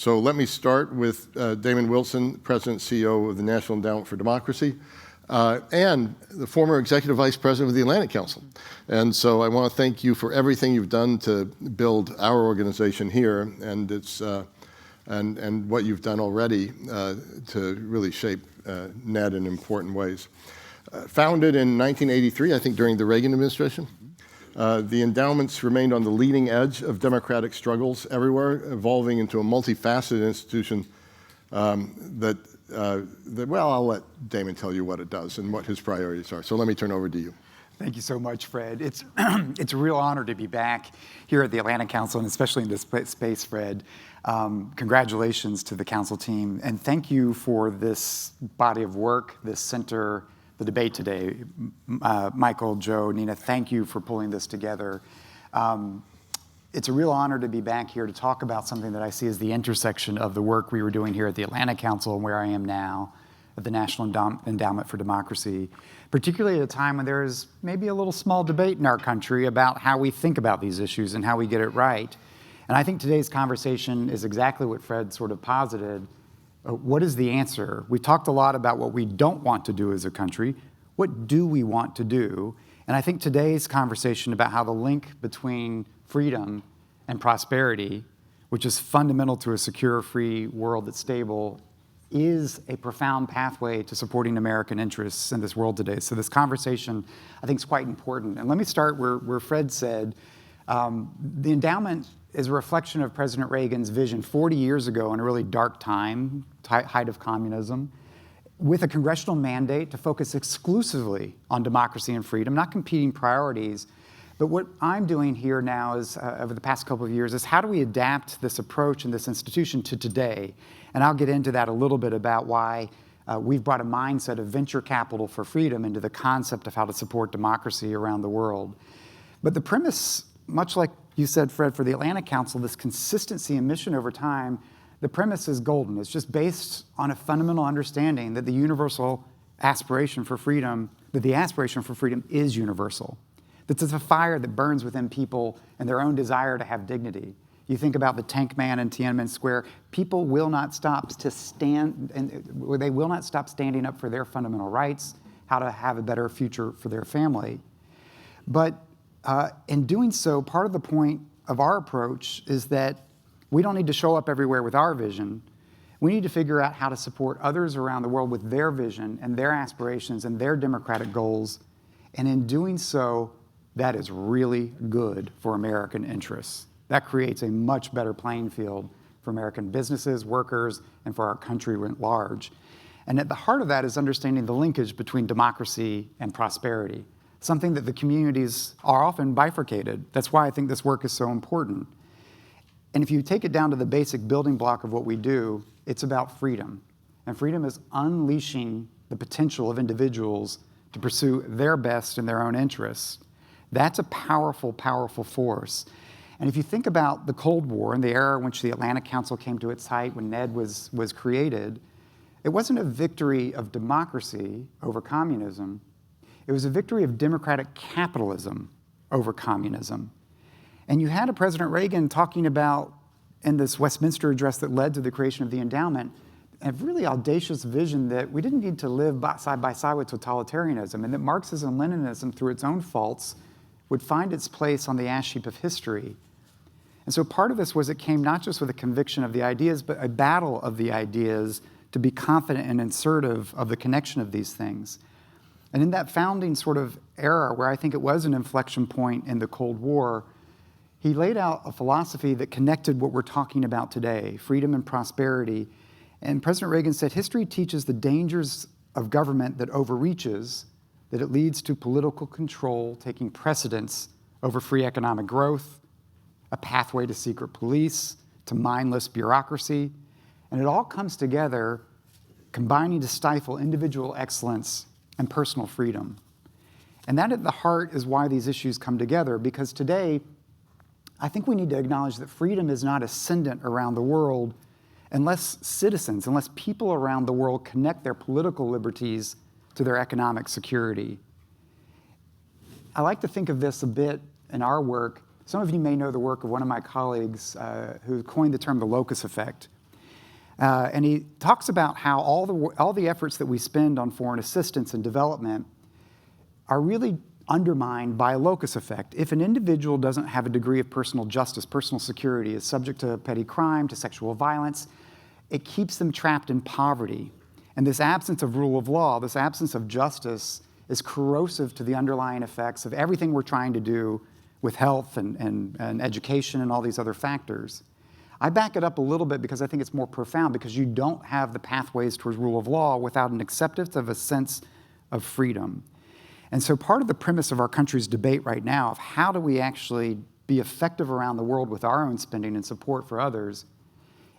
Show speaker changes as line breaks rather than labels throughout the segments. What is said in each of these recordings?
So let me start with Damon Wilson, President and CEO of the National Endowment for Democracy, and the former Executive Vice President of the Atlantic Council. And so I want to thank you for everything you've done to build our organization here, and and what you've done already to really shape NED in important ways. Founded in 1983, I think during the Reagan administration, the endowments remained on the leading edge of democratic struggles everywhere, evolving into a multifaceted institution well, I'll let Damon tell you what it does and what his priorities are. So let me turn over to you.
Thank you so much, Fred. It's a real honor to be back here at the Atlantic Council, and especially in this space, Fred. Congratulations to the council team, and thank you for this body of work, this center, the debate today. Michael, Joe, Nina, thank you for pulling this together. It's a real honor to be back here to talk about something that I see as the intersection of the work we were doing here at the Atlantic Council and where I am now at the National Endowment for Democracy, particularly at a time when there is maybe a little small debate in our country about how we think about these issues and how we get it right. And I think today's conversation is exactly what Fred sort of posited. What is the answer? We talked a lot about what we don't want to do as a country. What do we want to do? And I think today's conversation about how the link between freedom and prosperity, which is fundamental to a secure, free world that's stable, is a profound pathway to supporting American interests in this world today. So this conversation, I think, is quite important. And let me start where Fred said, the endowment is a reflection of President Reagan's vision 40 years ago in a really dark time, height of communism, with a congressional mandate to focus exclusively on democracy and freedom, not competing priorities. But what I'm doing here now is, over the past couple of years, is how do we adapt this approach and this institution to today? And I'll get into that a little bit about why we've brought a mindset of venture capital for freedom into the concept of how to support democracy around the world. But the premise, much like you said, Fred, for the Atlantic Council, this consistency and mission over time, the premise is golden. It's just based on a fundamental understanding that the universal aspiration for freedom, that the aspiration for freedom is universal. That it's a fire that burns within people and their own desire to have dignity. You think about the Tank Man in Tiananmen Square, people will not stop standing up for their fundamental rights, how to have a better future for their family. But in doing so, part of the point of our approach is that we don't need to show up everywhere with our vision. We need to figure out how to support others around the world with their vision and their aspirations and their democratic goals. And in doing so, that is really good for American interests. That creates a much better playing field for American businesses, workers, and for our country at large. And at the heart of that is understanding the linkage between democracy and prosperity, something that the communities are often bifurcated. That's why I think this work is so important. And if you take it down to the basic building block of what we do, it's about freedom. And freedom is unleashing the potential of individuals to pursue their best in their own interests. That's a powerful, powerful force. And if you think about the Cold War and the era in which the Atlantic Council came to its height when NED was created, it wasn't a victory of democracy over communism. It was a victory of democratic capitalism over communism. And you had a President Reagan talking about, in this Westminster address that led to the creation of the endowment, a really audacious vision that we didn't need to live side by side with totalitarianism, and that Marxism and Leninism, through its own faults, would find its place on the ash heap of history. And so part of this was it came not just with a conviction of the ideas, but a battle of the ideas to be confident and assertive of the connection of these things. And in that founding sort of era, where I think it was an inflection point in the Cold War, he laid out a philosophy that connected what we're talking about today, freedom and prosperity. And President Reagan said, history teaches the dangers of government that overreaches, that it leads to political control taking precedence over free economic growth, a pathway to secret police, to mindless bureaucracy. And it all comes together, combining to stifle individual excellence and personal freedom. And that at the heart is why these issues come together, because today, I think we need to acknowledge that freedom is not ascendant around the world unless citizens, unless people around the world connect their political liberties to their economic security. I like to think of this a bit in our work. Some of you may know the work of one of my colleagues who coined the term the locus effect. And he talks about how all the efforts that we spend on foreign assistance and development are really undermined by a locus effect. If an individual doesn't have a degree of personal justice, personal security, is subject to petty crime, to sexual violence, it keeps them trapped in poverty. And this absence of rule of law, this absence of justice, is corrosive to the underlying effects of everything we're trying to do with health and education and all these other factors. I back it up a little bit because I think it's more profound, because you don't have the pathways towards rule of law without an acceptance of a sense of freedom. And so part of the premise of our country's debate right now of how do we actually be effective around the world with our own spending and support for others,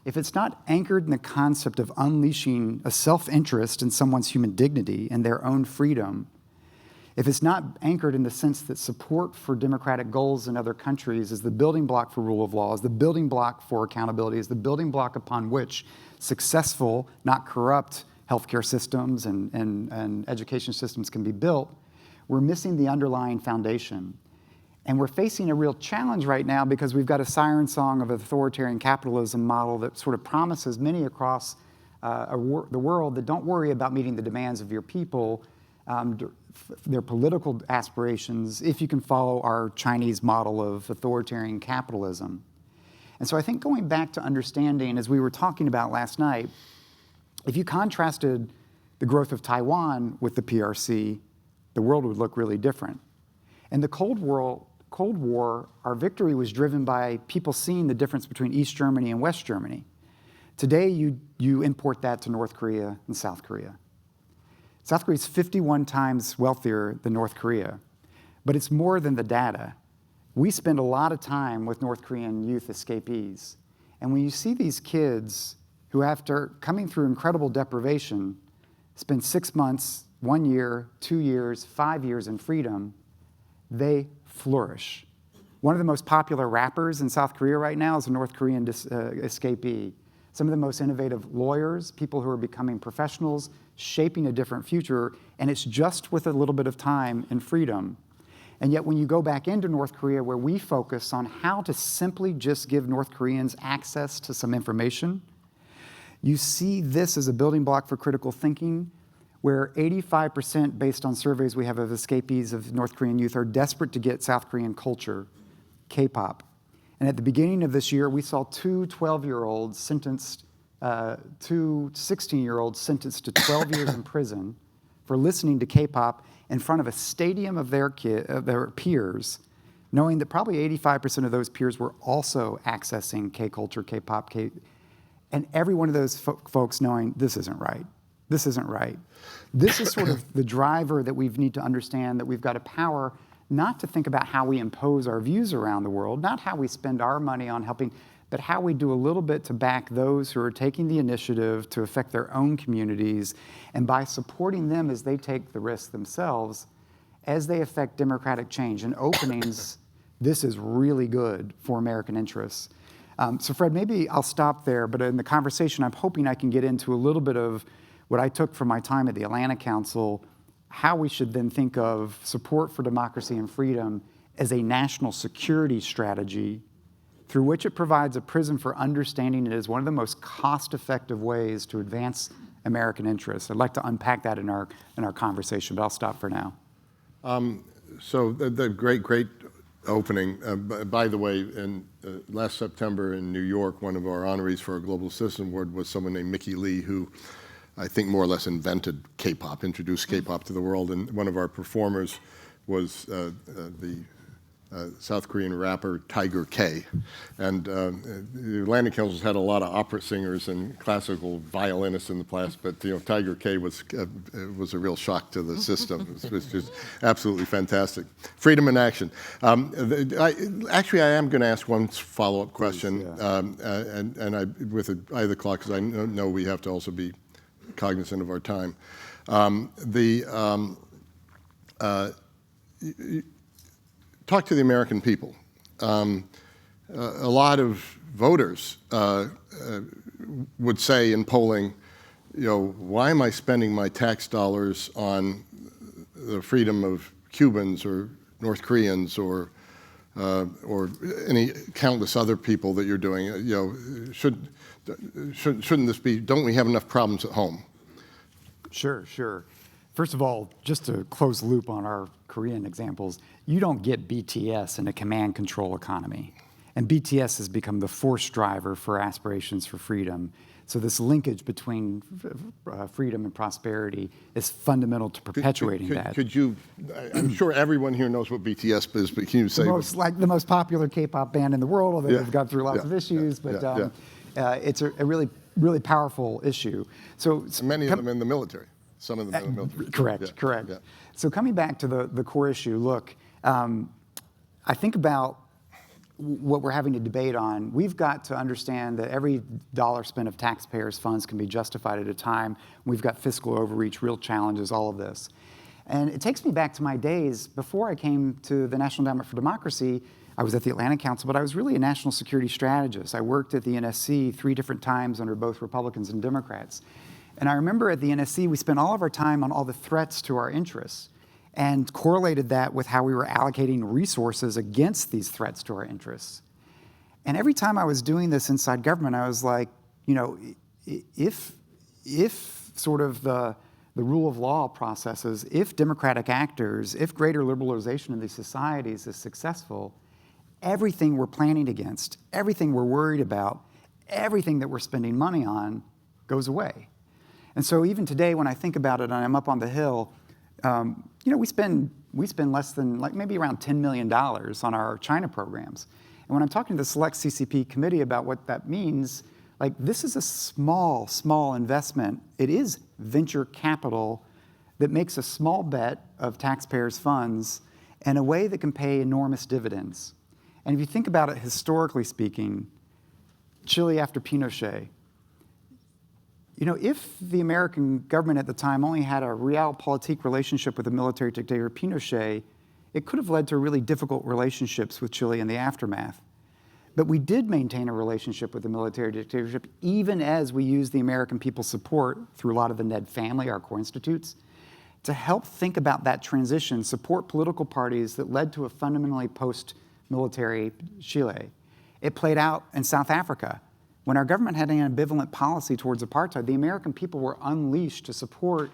if it's not anchored in the concept of unleashing a self-interest in someone's human dignity and their own freedom, if it's not anchored in the sense that support for democratic goals in other countries is the building block for rule of law, is the building block for accountability, is the building block upon which successful, not corrupt, healthcare systems and education systems can be built, we're missing the underlying foundation. And we're facing a real challenge right now because we've got a siren song of an authoritarian capitalism model that sort of promises many across the world that don't worry about meeting the demands of your people, their political aspirations, if you can follow our Chinese model of authoritarian capitalism. And so I think going back to understanding, as we were talking about last night, if you contrasted the growth of Taiwan with the PRC, the world would look really different. In the Cold War, our victory was driven by people seeing the difference between East Germany and West Germany. Today, you import that to North Korea and South Korea. South Korea is 51 times wealthier than North Korea, but it's more than the data. We spend a lot of time with North Korean youth escapees, and when you see these kids who, after coming through incredible deprivation, spend 6 months, 1 year, 2 years, 5 years in freedom, they flourish. One of the most popular rappers in South Korea right now is a North Korean escapee. Some of the most innovative lawyers, people who are becoming professionals, shaping a different future, and it's just with a little bit of time and freedom. And yet when you go back into North Korea, where we focus on how to simply just give North Koreans access to some information, you see this as a building block for critical thinking, where 85%, based on surveys we have of escapees of North Korean youth, are desperate to get South Korean culture, K-pop. And at the beginning of this year, we saw two 16-year-olds sentenced to 12 years in prison for listening to K-pop in front of a stadium of their peers, knowing that probably 85% of those peers were also accessing K-culture, K-pop, and every one of those folks knowing this isn't right. This isn't right. This is sort of the driver that we need to understand, that we've got a power not to think about how we impose our views around the world, not how we spend our money on helping, but how we do a little bit to back those who are taking the initiative to affect their own communities, and by supporting them as they take the risk themselves, as they affect democratic change and openings, this is really good for American interests. So Fred, maybe I'll stop there, but in the conversation, I'm hoping I can get into a little bit of what I took from my time at the Atlantic Council, how we should then think of support for democracy and freedom as a national security strategy through which it provides a prism for understanding it as one of the most cost-effective ways to advance American interests. I'd like to unpack that in our conversation, but I'll stop for now.
So the great opening. By the way, in last September in New York, one of our honorees for our Global Citizen Award was someone named Mickey Lee, who I think more or less invented K-pop, introduced K-pop to the world. And one of our performers was the South Korean rapper Tiger K. And the Atlantic Council has had a lot of opera singers and classical violinists in the past, but Tiger K was a real shock to the system. It was just absolutely fantastic. Freedom in action. Actually, I am going to ask one follow-up question, and with an eye of the clock, because I know we have to also be cognizant of our time. Talk to the American people. A lot of voters would say in polling, why am I spending my tax dollars on the freedom of Cubans or North Koreans or any countless other people that you're doing? shouldn't this be, don't we have enough problems at home?
Sure, sure. First of all, just to close the loop on our Korean examples, you don't get BTS in a command control economy. And BTS has become the force driver for aspirations for freedom. So this linkage between freedom and prosperity is fundamental to perpetuating that.
Could you, I'm sure everyone here knows what BTS is, but can you say?
The most popular K-pop band in the world, although they've gone through lots of issues, but it's a really, really powerful issue. So
many of them in the military. Some of them in the military.
Correct, correct. Yeah. So coming back to the core issue, look, I think about what we're having to debate on. We've got to understand that every dollar spent of taxpayers' funds can be justified at a time. We've got fiscal overreach, real challenges, all of this. And it takes me back to my days before I came to the National Endowment for Democracy. I was at the Atlantic Council, but I was really a national security strategist. I worked at the NSC 3 different times under both Republicans and Democrats. And I remember at the NSC, we spent all of our time on all the threats to our interests and correlated that with how we were allocating resources against these threats to our interests. And every time I was doing this inside government, I was like, you know, if sort of the rule of law processes, if democratic actors, if greater liberalization of these societies is successful, everything we're planning against, everything we're worried about, everything that we're spending money on goes away. And so even today, when I think about it, and I'm up on the Hill, you know, we spend less than, like, maybe around $10 million on our China programs. And when I'm talking to the select CCP committee about what that means, like, this is a small, small investment. It is venture capital that makes a small bet of taxpayers' funds in a way that can pay enormous dividends. And if you think about it historically speaking, Chile after Pinochet, you know, if the American government at the time only had a realpolitik relationship with the military dictator Pinochet, it could have led to really difficult relationships with Chile in the aftermath. But we did maintain a relationship with the military dictatorship, even as we used the American people's support through a lot of the Ned family, our core institutes, to help think about that transition, support political parties that led to a fundamentally post-military Chile. It played out in South Africa. When our government had an ambivalent policy towards apartheid, the American people were unleashed to support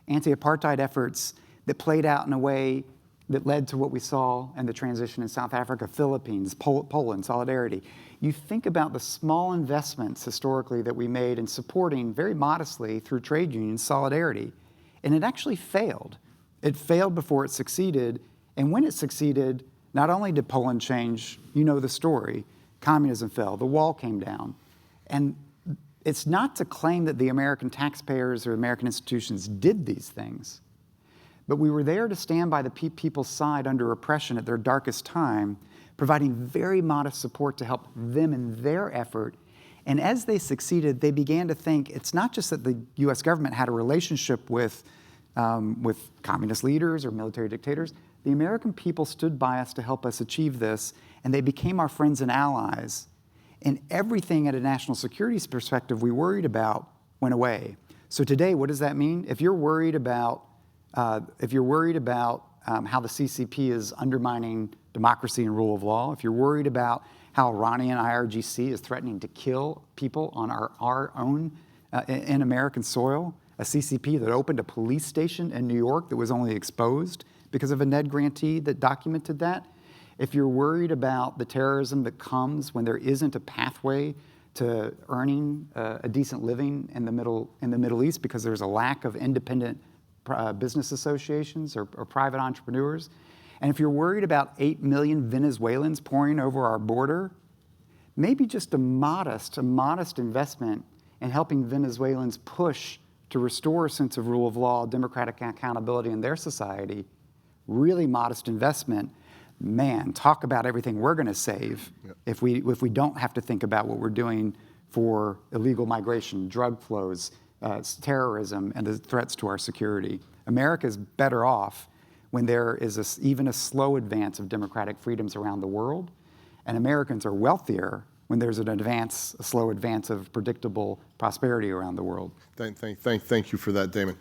anti-apartheid efforts that played out in a way that led to what we saw in the transition in South Africa, Philippines, Poland, solidarity. You think about the small investments historically that we made in supporting very modestly through trade unions solidarity, and it actually failed. It failed before it succeeded, and when it succeeded, not only did Poland change, you know the story, communism fell, the wall came down. And it's not to claim that the American taxpayers or American institutions did these things, but we were there to stand by the people's side under oppression at their darkest time, providing very modest support to help them in their effort. And as they succeeded, they began to think it's not just that the US government had a relationship with communist leaders or military dictators. The American people stood by us to help us achieve this, and they became our friends and allies. And everything at a national security perspective we worried about went away. So today, what does that mean? If you're worried about how the CCP is undermining democracy and rule of law, if you're worried about how Iranian IRGC is threatening to kill people on our own in American soil, a CCP that opened a police station in New York that was only exposed because of a Ned grantee that documented that, if you're worried about the terrorism that comes when there isn't a pathway to earning a decent living in the Middle East because there's a lack of independent business associations or private entrepreneurs, and if you're worried about 8 million Venezuelans pouring over our border, maybe just a modest investment in helping Venezuelans push to restore a sense of rule of law, democratic accountability in their society, really modest investment. Man, talk about everything we're going to save if we don't have to think about what we're doing for illegal migration, drug flows, terrorism, and the threats to our security. America is better off when there is even a slow advance of democratic freedoms around the world, and Americans are wealthier when there's a slow advance of predictable prosperity around the world.
Thank you for that, Damon.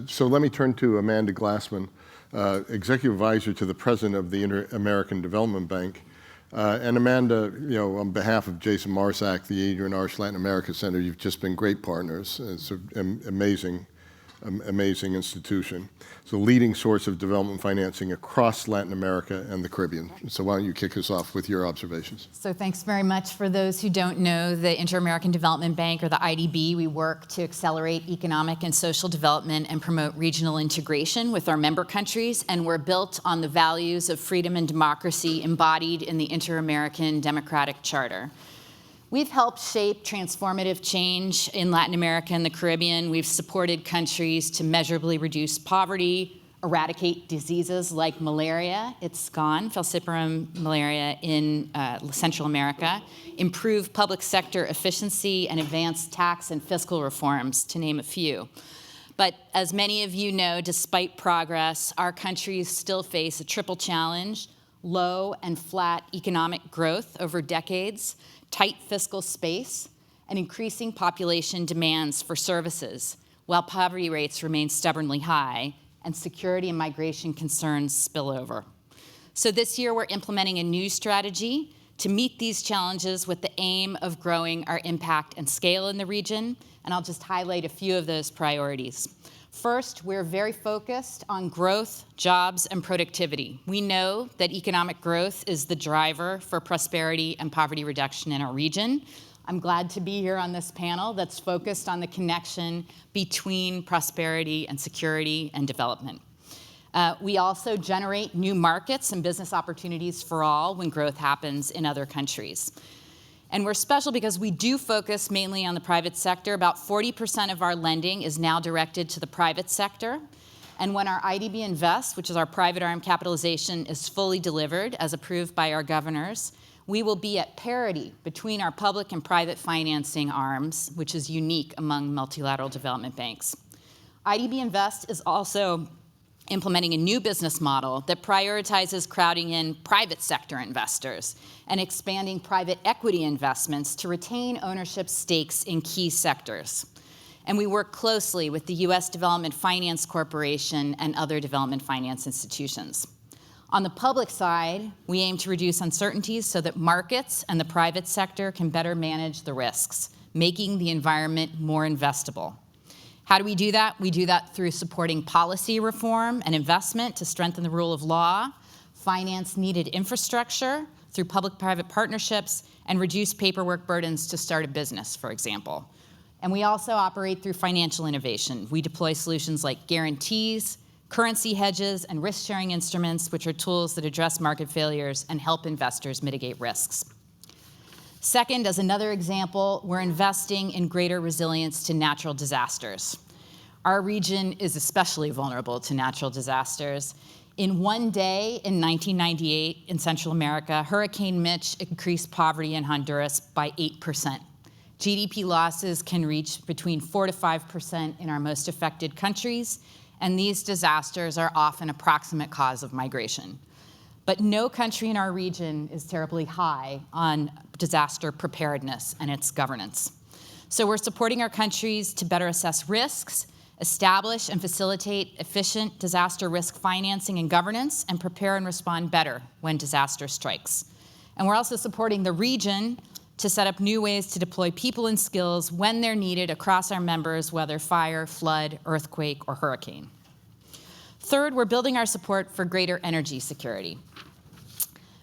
So let me turn to Amanda Glassman, Executive Advisor to the President of the Inter-American Development Bank. And Amanda, on behalf of Jason Marsack, the Adrian Arsh Latin America Center, you've just been great partners. It's an amazing institution. It's a leading source of development financing across Latin America and the Caribbean. So why don't you kick us off with your observations?
So thanks very much. For those who don't know, the Inter-American Development Bank, or the IDB, we work to accelerate economic and social development and promote regional integration with our member countries, and we're built on the values of freedom and democracy embodied in the Inter-American Democratic Charter. We've helped shape transformative change in Latin America and the Caribbean. We've supported countries to measurably reduce poverty, eradicate diseases like malaria, it's gone, falciparum malaria in Central America, improve public sector efficiency, and advance tax and fiscal reforms, to name a few. But as many of you know, despite progress, our countries still face a triple challenge: low and flat economic growth over decades, tight fiscal space, and increasing population demands for services, while poverty rates remain stubbornly high and security and migration concerns spill over. So this year, we're implementing a new strategy to meet these challenges with the aim of growing our impact and scale in the region, and I'll just highlight a few of those priorities. First, we're very focused on growth, jobs, and productivity. We know that economic growth is the driver for prosperity and poverty reduction in our region. I'm glad to be here on this panel that's focused on the connection between prosperity and security and development. We also generate new markets and business opportunities for all when growth happens in other countries. And we're special because we do focus mainly on the private sector. About 40% of our lending is now directed to the private sector. And when our IDB Invest, which is our private arm capitalization, is fully delivered, as approved by our governors, we will be at parity between our public and private financing arms, which is unique among multilateral development banks. IDB Invest is also implementing a new business model that prioritizes crowding in private sector investors and expanding private equity investments to retain ownership stakes in key sectors. And we work closely with the U.S. Development Finance Corporation and other development finance institutions. On the public side, we aim to reduce uncertainties so that markets and the private sector can better manage the risks, making the environment more investable. How do we do that? We do that through supporting policy reform and investment to strengthen the rule of law, finance needed infrastructure through public-private partnerships, and reduce paperwork burdens to start a business, for example. And we also operate through financial innovation. We deploy solutions like guarantees, currency hedges, and risk-sharing instruments, which are tools that address market failures and help investors mitigate risks. Second, as another example, we're investing in greater resilience to natural disasters. Our region is especially vulnerable to natural disasters. In one day in 1998 in Central America, Hurricane Mitch increased poverty in Honduras by 8%. GDP losses can reach between 4 to 5% in our most affected countries, and these disasters are often a proximate cause of migration. But no country in our region is terribly high on disaster preparedness and its governance. So we're supporting our countries to better assess risks, establish and facilitate efficient disaster risk financing and governance, and prepare and respond better when disaster strikes. And we're also supporting the region to set up new ways to deploy people and skills when they're needed across our members, whether fire, flood, earthquake, or hurricane. Third, we're building our support for greater energy security.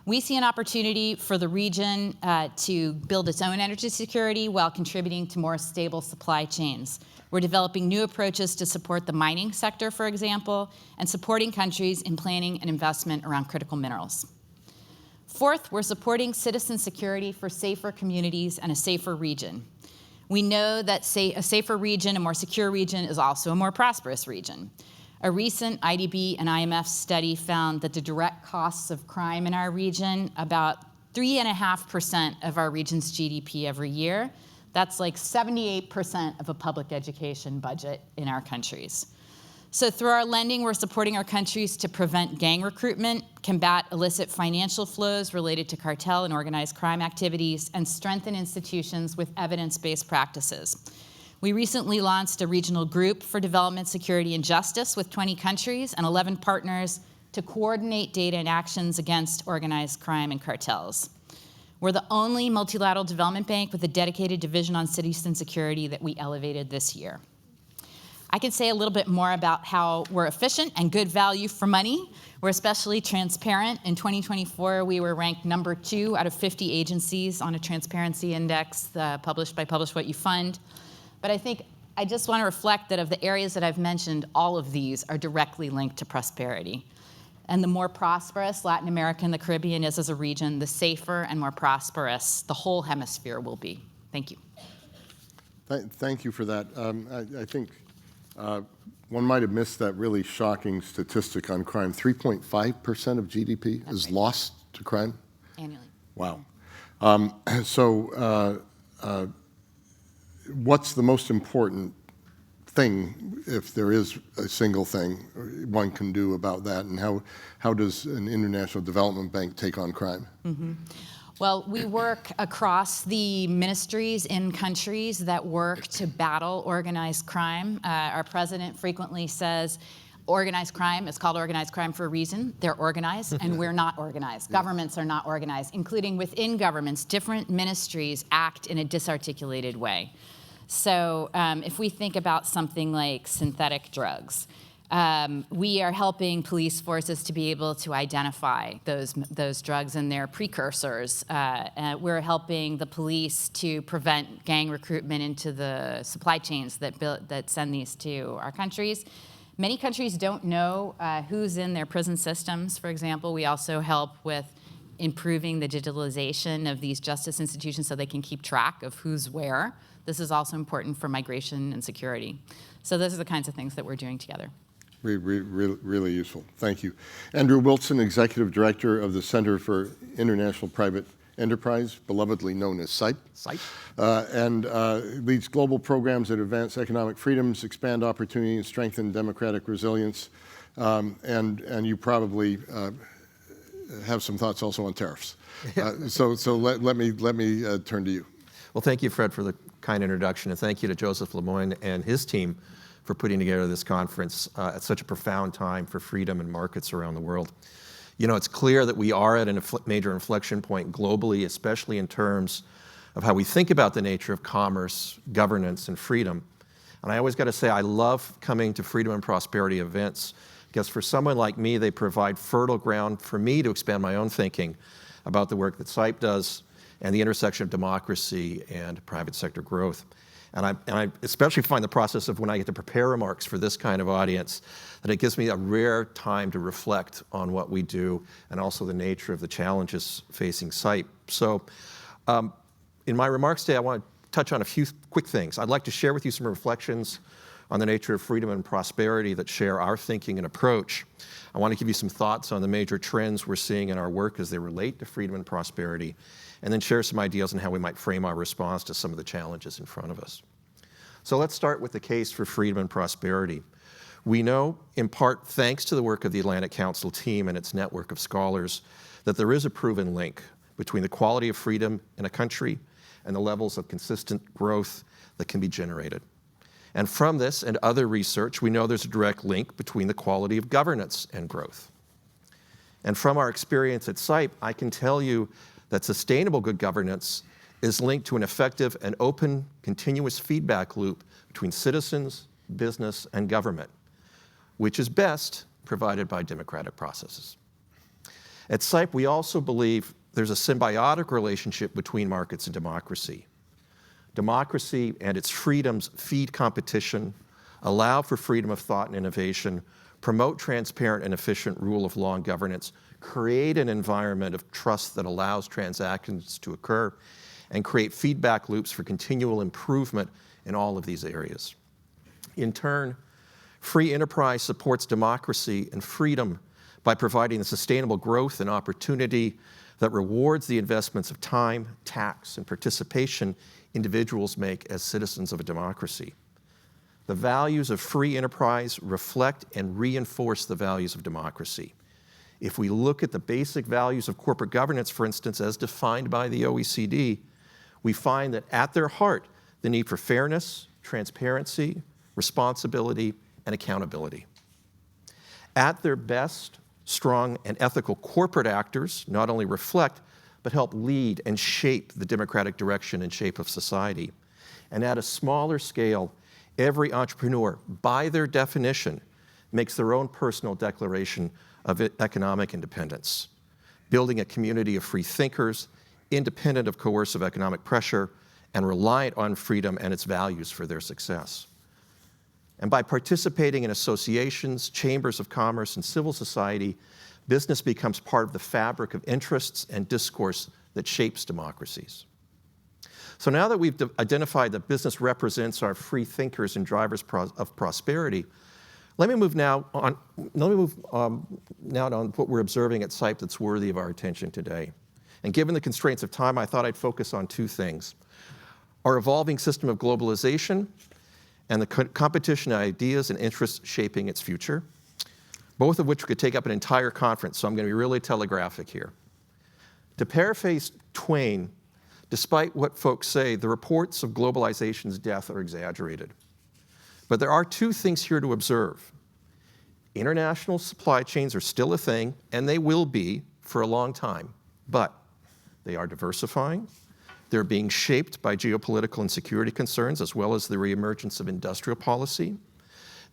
We see an opportunity for the region to build its own energy security while contributing to more stable supply chains. We're developing new approaches to support the mining sector, for example, and supporting countries in planning and investment around critical minerals. Fourth, we're supporting citizen security for safer communities and a safer region. We know that a safer region, a more secure region, is also a more prosperous region. A recent IDB and IMF study found that the direct costs of crime in our region, about 3.5% of our region's GDP every year. That's like 78% of a public education budget in our countries. So through our lending, we're supporting our countries to prevent gang recruitment, combat illicit financial flows related to cartel and organized crime activities, and strengthen institutions with evidence-based practices. We recently launched a regional group for development, security, and justice with 20 countries and 11 partners to coordinate data and actions against organized crime and cartels. We're the only multilateral development bank with a dedicated division on citizen security that we elevated this year. I can say a little bit more about how we're efficient and good value for money. We're especially transparent. In 2024, we were ranked number 2 out of 50 agencies on a transparency index published by Publish What You Fund. But I just want to reflect that of the areas that I've mentioned, all of these are directly linked to prosperity. And the more prosperous Latin America and the Caribbean is as a region, the safer and more prosperous the whole hemisphere will be. Thank you.
Thank you for that. I think one might have missed that really shocking statistic on crime. 3.5% of GDP is lost to crime?
Annually.
Wow. What's the most important thing, if there is a single thing one can do about that, and how does an international development bank take on crime?
Mm-hmm. Well, we work across the ministries in countries that work to battle organized crime. Our president frequently says, organized crime is called organized crime for a reason. They're organized, and we're not organized. Governments are not organized, including within governments. Different ministries act in a disarticulated way. So if we think about something like synthetic drugs, we are helping police forces to be able to identify those drugs and their precursors. We're helping the police to prevent gang recruitment into the supply chains that send these to our countries. Many countries don't know who's in their prison systems, for example. We also help with improving the digitalization of these justice institutions so they can keep track of who's where. This is also important for migration and security. So those are the kinds of things that we're doing together.
Really useful. Thank you. Andrew Wilson, Executive Director of the Center for International Private Enterprise, belovedly known as CIPE. And leads global programs that advance economic freedoms, expand opportunity, and strengthen democratic resilience. And you probably have some thoughts also on tariffs. So let me turn to you.
Well, thank you, Fred, for the kind introduction, and thank you to Joseph Lemoyne and his team for putting together this conference at such a profound time for freedom and markets around the world. You know, it's clear that we are at a major inflection point globally, especially in terms of how we think about the nature of commerce, governance, and freedom. And I always got to say, I love coming to freedom and prosperity events, because for someone like me, they provide fertile ground for me to expand my own thinking about the work that CIPE does and the intersection of democracy and private sector growth. And I especially find the process of when I get to prepare remarks for this kind of audience, that it gives me a rare time to reflect on what we do and also the nature of the challenges facing CIPE. So in my remarks today, I want to touch on a few quick things. I'd like to share with you some reflections on the nature of freedom and prosperity that share our thinking and approach. I want to give you some thoughts on the major trends we're seeing in our work as they relate to freedom and prosperity, and then share some ideas on how we might frame our response to some of the challenges in front of us. So let's start with the case for freedom and prosperity. We know, in part thanks to the work of the Atlantic Council team and its network of scholars, that there is a proven link between the quality of freedom in a country and the levels of consistent growth that can be generated. And from this and other research, we know there's a direct link between the quality of governance and growth. And from our experience at CIPE, I can tell you that sustainable good governance is linked to an effective and open, continuous feedback loop between citizens, business, and government, which is best provided by democratic processes. At CIPE, we also believe there's a symbiotic relationship between markets and democracy. Democracy and its freedoms feed competition, allow for freedom of thought and innovation, promote transparent and efficient rule of law and governance, create an environment of trust that allows transactions to occur, and create feedback loops for continual improvement in all of these areas. In turn, free enterprise supports democracy and freedom by providing the sustainable growth and opportunity that rewards the investments of time, tax, and participation individuals make as citizens of a democracy. The values of free enterprise reflect and reinforce the values of democracy. If we look at the basic values of corporate governance, for instance, as defined by the OECD, we find that at their heart, the need for fairness, transparency, responsibility, and accountability. At their best, strong and ethical corporate actors not only reflect, but help lead and shape the democratic direction and shape of society. And at a smaller scale, every entrepreneur, by their definition, makes their own personal declaration of economic independence, building a community of free thinkers, independent of coercive economic pressure, and reliant on freedom and its values for their success. And by participating in associations, chambers of commerce, and civil society, business becomes part of the fabric of interests and discourse that shapes democracies. So now that we've identified that business represents our free thinkers and drivers of prosperity, let me move now on what we're observing at CIPE that's worthy of our attention today. And given the constraints of time, I thought I'd focus on two things: our evolving system of globalization and the competition of ideas and interests shaping its future, both of which could take up an entire conference, so I'm going to be really telegraphic here. To paraphrase Twain, despite what folks say, the reports of globalization's death are exaggerated. But there are two things here to observe. International supply chains are still a thing, and they will be for a long time, but they are diversifying. They're being shaped by geopolitical and security concerns, as well as the reemergence of industrial policy.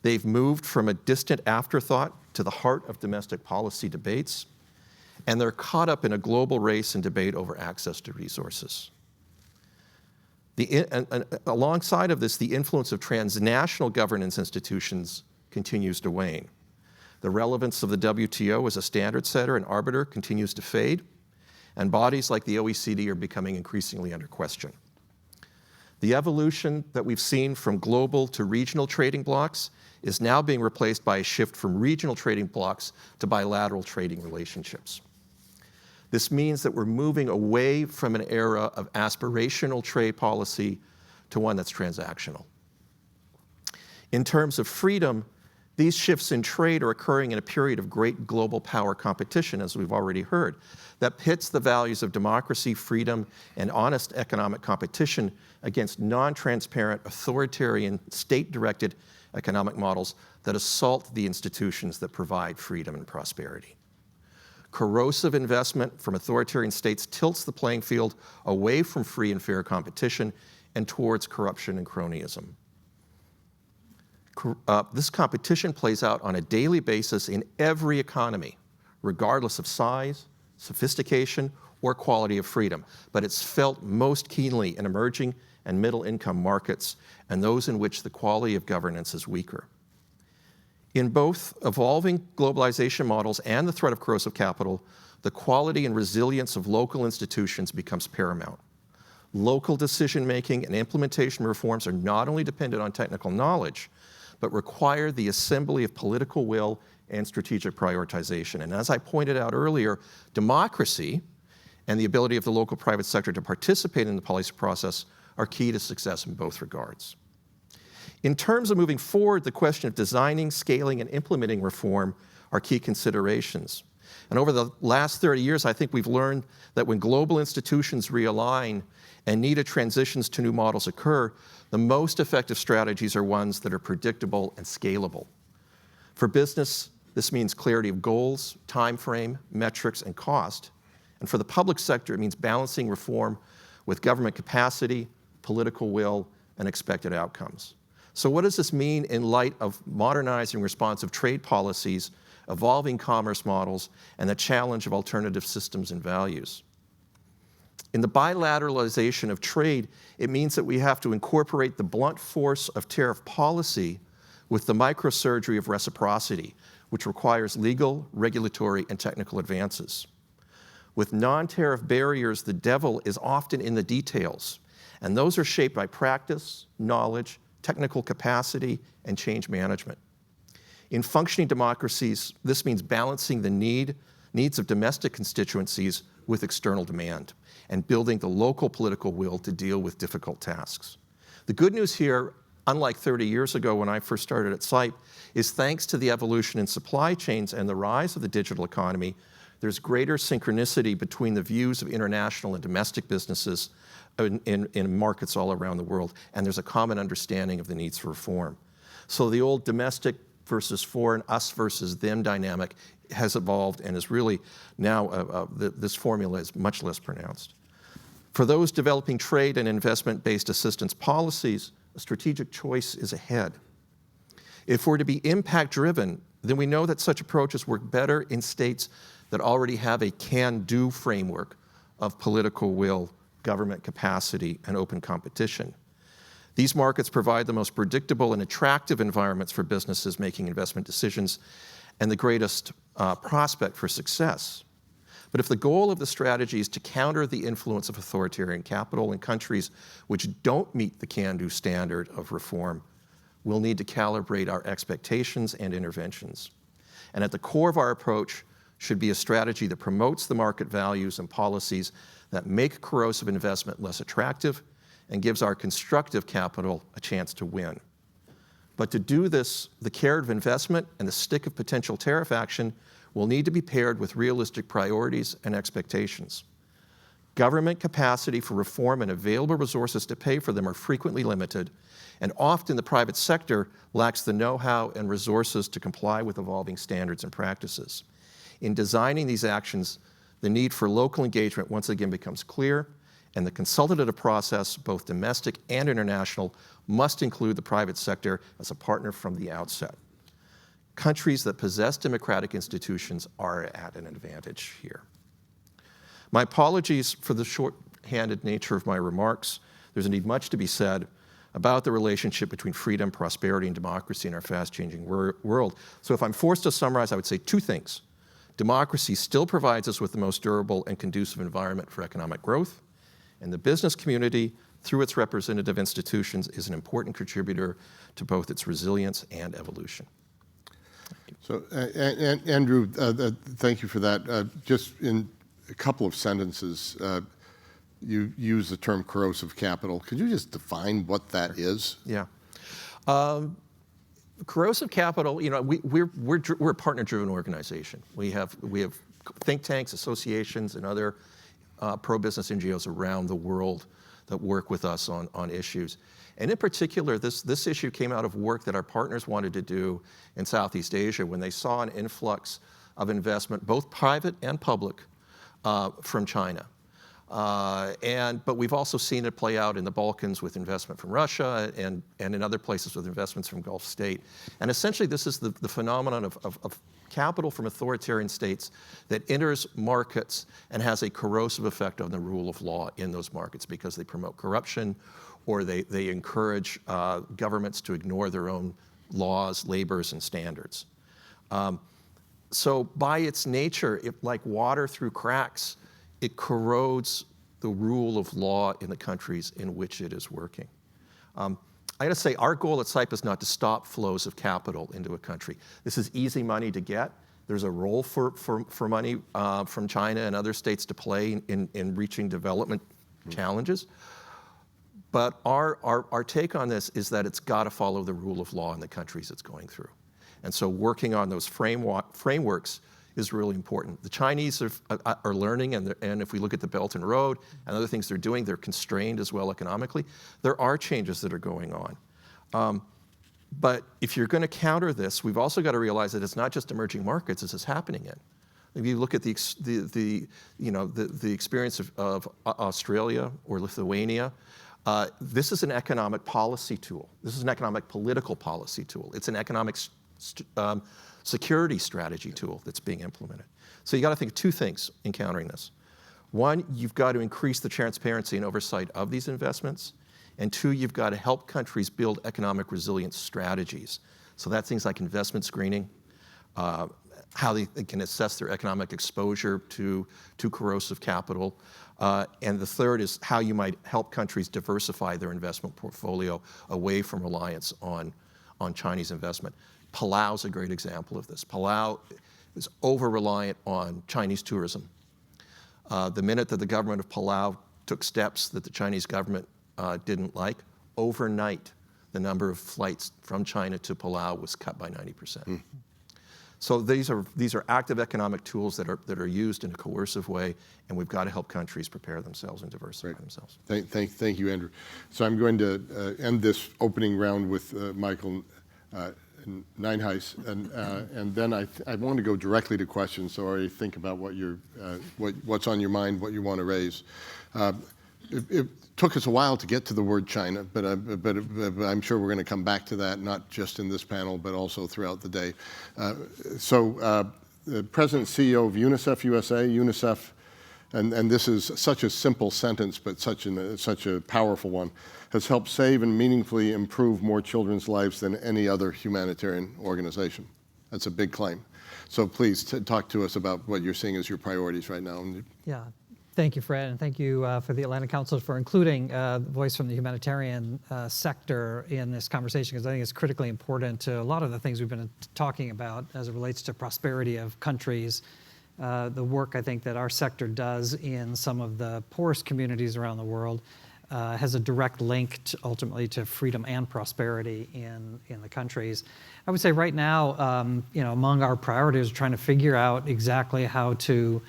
They've moved from a distant afterthought to the heart of domestic policy debates, and they're caught up in a global race and debate over access to resources. Alongside of this, the influence of transnational governance institutions continues to wane. The relevance of the WTO as a standard setter and arbiter continues to fade, and bodies like the OECD are becoming increasingly under question. The evolution that we've seen from global to regional trading blocs is now being replaced by a shift from regional trading blocs to bilateral trading relationships. This means that we're moving away from an era of aspirational trade policy to one that's transactional. In terms of freedom, these shifts in trade are occurring in a period of great global power competition, as we've already heard, that pits the values of democracy, freedom, and honest economic competition against non-transparent, authoritarian, state-directed economic models that assault the institutions that provide freedom and prosperity. Corrosive investment from authoritarian states tilts the playing field away from free and fair competition and towards corruption and cronyism. This competition plays out on a daily basis in every economy, regardless of size, sophistication, or quality of freedom, but it's felt most keenly in emerging and middle-income markets and those in which the quality of governance is weaker. In both evolving globalization models and the threat of corrosive capital, the quality and resilience of local institutions becomes paramount. Local decision-making and implementation reforms are not only dependent on technical knowledge, but require the assembly of political will and strategic prioritization. And as I pointed out earlier, democracy and the ability of the local private sector to participate in the policy process are key to success in both regards. In terms of moving forward, the question of designing, scaling, and implementing reform are key considerations. And over the last 30 years, I think we've learned that when global institutions realign and needed transitions to new models occur, the most effective strategies are ones that are predictable and scalable. For business, this means clarity of goals, time frame, metrics, and cost. And for the public sector, it means balancing reform with government capacity, political will, and expected outcomes. So what does this mean in light of modernizing responsive trade policies, evolving commerce models, and the challenge of alternative systems and values? In the bilateralization of trade, it means that we have to incorporate the blunt force of tariff policy with the microsurgery of reciprocity, which requires legal, regulatory, and technical advances. With non-tariff barriers, the devil is often in the details, and those are shaped by practice, knowledge, technical capacity, and change management. In functioning democracies, this means balancing the needs of domestic constituencies with external demand and building the local political will to deal with difficult tasks. The good news here, unlike 30 years ago when I first started at CIPE, is thanks to the evolution in supply chains and the rise of the digital economy, there's greater synchronicity between the views of international and domestic businesses in markets all around the world, and there's a common understanding of the needs for reform. So the old domestic versus foreign, us versus them dynamic has evolved and is really now, this formula is much less pronounced. For those developing trade and investment-based assistance policies, a strategic choice is ahead. If we're to be impact-driven, then we know that such approaches work better in states that already have a can-do framework of political will, government capacity, and open competition. These markets provide the most predictable and attractive environments for businesses making investment decisions and the greatest prospect for success. But if the goal of the strategy is to counter the influence of authoritarian capital in countries which don't meet the can-do standard of reform, we'll need to calibrate our expectations and interventions. And at the core of our approach should be a strategy that promotes the market values and policies that make corrosive investment less attractive and gives our constructive capital a chance to win. But to do this, the carrot of investment and the stick of potential tariff action will need to be paired with realistic priorities and expectations. Government capacity for reform and available resources to pay for them are frequently limited, and often the private sector lacks the know-how and resources to comply with evolving standards and practices. In designing these actions, the need for local engagement once again becomes clear, and the consultative process, both domestic and international, must include the private sector as a partner from the outset. Countries that possess democratic institutions are at an advantage here. My apologies for the short-handed nature of my remarks. There's indeed much to be said about the relationship between freedom, prosperity, and democracy in our fast-changing world. So if I'm forced to summarize, I would say two things. Democracy still provides us with the most durable and conducive environment for economic growth, and the business community, through its representative institutions, is an important contributor to both its resilience and evolution.
So, Andrew, thank you for that. Just in a couple of sentences, you use the term corrosive capital. Could you just define what that is?
Yeah. Corrosive capital, you know, we're a partner-driven organization. We have think tanks, associations, and other pro-business NGOs around the world that work with us on issues. And in particular, this issue came out of work that our partners wanted to do in Southeast Asia when they saw an influx of investment, both private and public, from China. But we've also seen it play out in the Balkans with investment from Russia and in other places with investments from Gulf State. And essentially, this is the phenomenon of capital from authoritarian states that enters markets and has a corrosive effect on the rule of law in those markets because they promote corruption or they encourage governments to ignore their own laws, labors, and standards. So by its nature, like water through cracks, it corrodes the rule of law in the countries in which it is working. I gotta say, our goal at CIPA is not to stop flows of capital into a country. This is easy money to get. There's a role for money from China and other states to play in reaching development challenges. But our take on this is that it's gotta follow the rule of law in the countries it's going through. And so working on those frameworks is really important. The Chinese are learning, and if we look at the Belt and Road and other things they're doing, they're constrained as well economically. There are changes that are going on. But if you're gonna counter this, we've also got to realize that it's not just emerging markets this is happening in. If you look at the experience of Australia or Lithuania, this is an economic policy tool. This is an economic political policy tool. It's an economic security strategy tool that's being implemented. So you got to think of two things in countering this. One, you've got to increase the transparency and oversight of these investments. And two, you've got to help countries build economic resilience strategies. So that's things like investment screening, how they can assess their economic exposure to corrosive capital. And the third is how you might help countries diversify their investment portfolio away from reliance on Chinese investment. Palau's a great example of this. Palau is over-reliant on Chinese tourism. The minute that the government of Palau took steps that the Chinese government didn't like, overnight, the number of flights from China to Palau was cut by 90%. So these are active economic tools that are used in a coercive way, and we've got to help countries prepare themselves and diversify themselves.
Thank you, Andrew. So I'm going to end this opening round with Michael Nyenhuis, and then I want to go directly to questions. So already think about what's on your mind, what you want to raise. It took us a while to get to the word China, but I'm sure we're going to come back to that, not just in this panel, but also throughout the day. The President and CEO of UNICEF USA, UNICEF, and this is such a simple sentence, but such a powerful one, has helped save and meaningfully improve more children's lives than any other humanitarian organization. That's a big claim. So please talk to us about what you're seeing as your priorities right now.
Yeah. Thank you, Fred, and thank you for the Atlantic Council for including the voice from the humanitarian sector in this conversation, because I think it's critically important to a lot of the things we've been talking about as it relates to prosperity of countries. The work I think that our sector does in some of the poorest communities around the world has a direct link ultimately to freedom and prosperity in the countries. I would say right now, among our priorities, we're trying to figure out exactly how to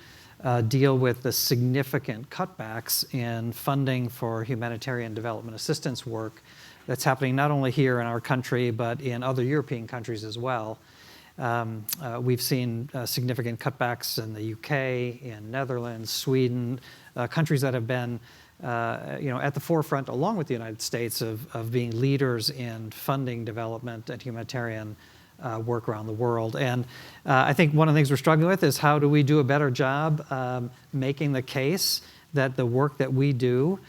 deal with the significant cutbacks in funding for humanitarian development assistance work that's happening not only here in our country, but in other European countries as well. We've seen significant cutbacks in the UK, in Netherlands, Sweden, countries that have been at the forefront, along with the United States, of being leaders in funding development and humanitarian work around the world. And I think one of the things we're struggling with is how do we do a better job making the case that the work that we do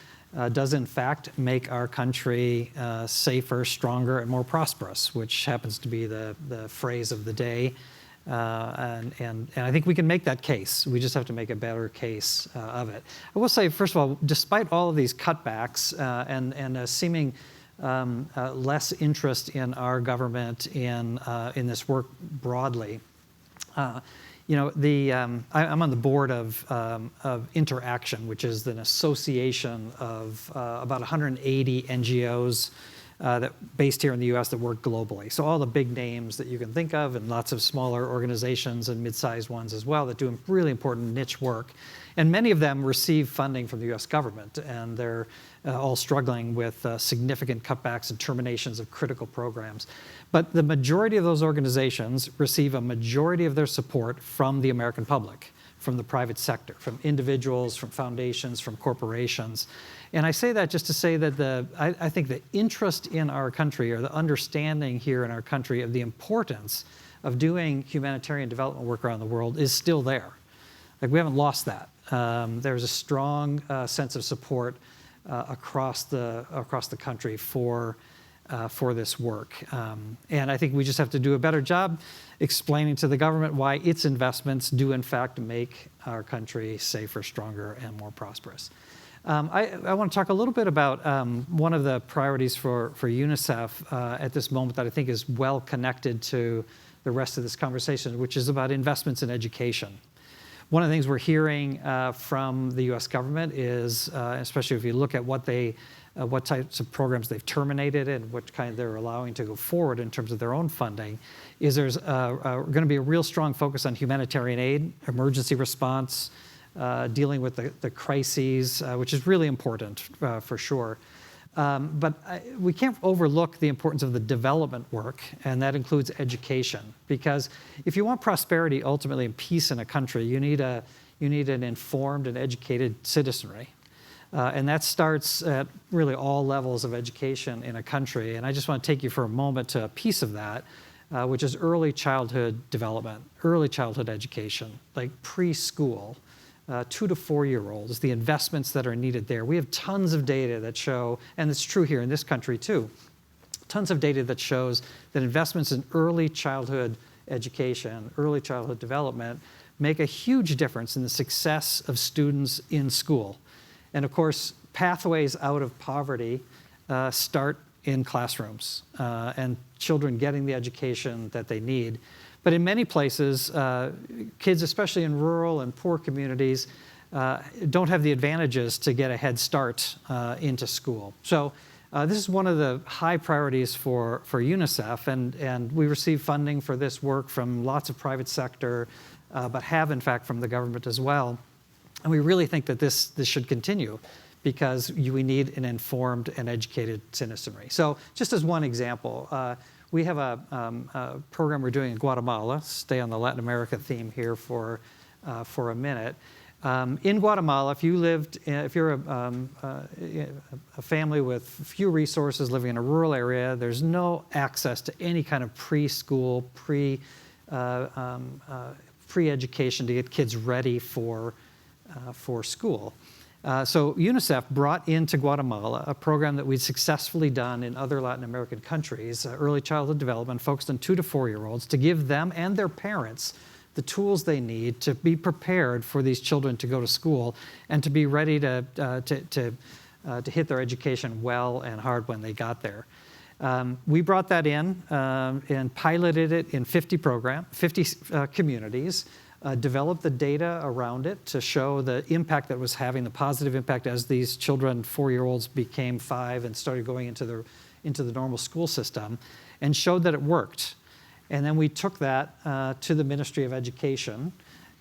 does in fact make our country safer, stronger, and more prosperous, which happens to be the phrase of the day. And I think we can make that case. We just have to make a better case of it. I will say, first of all, despite all of these cutbacks and a seeming less interest in our government in this work broadly. I'm on the board of Interaction, which is an association of about 180 NGOs based here in the U.S. that work globally. So all the big names that you can think of, and lots of smaller organizations and mid-sized ones as well that do really important niche work. And many of them receive funding from the U.S. government, and they're all struggling with significant cutbacks and terminations of critical programs. But the majority of those organizations receive a majority of their support from the American public, from the private sector, from individuals, from foundations, from corporations. And I say that just to say that I think the interest in our country, or the understanding here in our country of the importance of doing humanitarian development work around the world is still there. Like, we haven't lost that. There's a strong sense of support across the country for this work. And I think we just have to do a better job explaining to the government why its investments do in fact make our country safer, stronger, and more prosperous. I want to talk a little bit about one of the priorities for UNICEF at this moment that I think is well connected to the rest of this conversation, which is about investments in education. One of the things we're hearing from the U.S. government is, especially if you look at what types of programs they've terminated and what kind they're allowing to go forward in terms of their own funding, is there's going to be a real strong focus on humanitarian aid, emergency response, dealing with the crises, which is really important for sure. But we can't overlook the importance of the development work, and that includes education. Because if you want prosperity ultimately and peace in a country, you need an informed and educated citizenry. And that starts at really all levels of education in a country. And I just want to take you for a moment to a piece of that, which is early childhood development, early childhood education, like preschool. 2 to 4-year-olds, the investments that are needed there. We have tons of data that show, and it's true here in this country too, tons of data that shows that investments in early childhood education, early childhood development, make a huge difference in the success of students in school. And of course, pathways out of poverty start in classrooms and children getting the education that they need. But in many places, kids, especially in rural and poor communities, don't have the advantages to get a head start into school. So this is one of the high priorities for UNICEF, and we receive funding for this work from lots of private sector, but have in fact from the government as well. And we really think that this should continue, because we need an informed and educated citizenry. So just as one example, we have a program we're doing in Guatemala. Stay on the Latin America theme here for a minute. In Guatemala, if you're a family with few resources living in a rural area, there's no access to any kind of preschool, pre-education to get kids ready for school. So UNICEF brought into Guatemala a program that we'd successfully done in other Latin American countries, early childhood development focused on 2 to 4-year-olds, to give them and their parents the tools they need to be prepared for these children to go to school and to be ready to hit their education well and hard when they got there. We brought that in and piloted it in 50 communities, developed the data around it to show the impact that it was having, the positive impact as these children, 4-year-olds, became 5 and started going into the normal school system, and showed that it worked. And then we took that to the Ministry of Education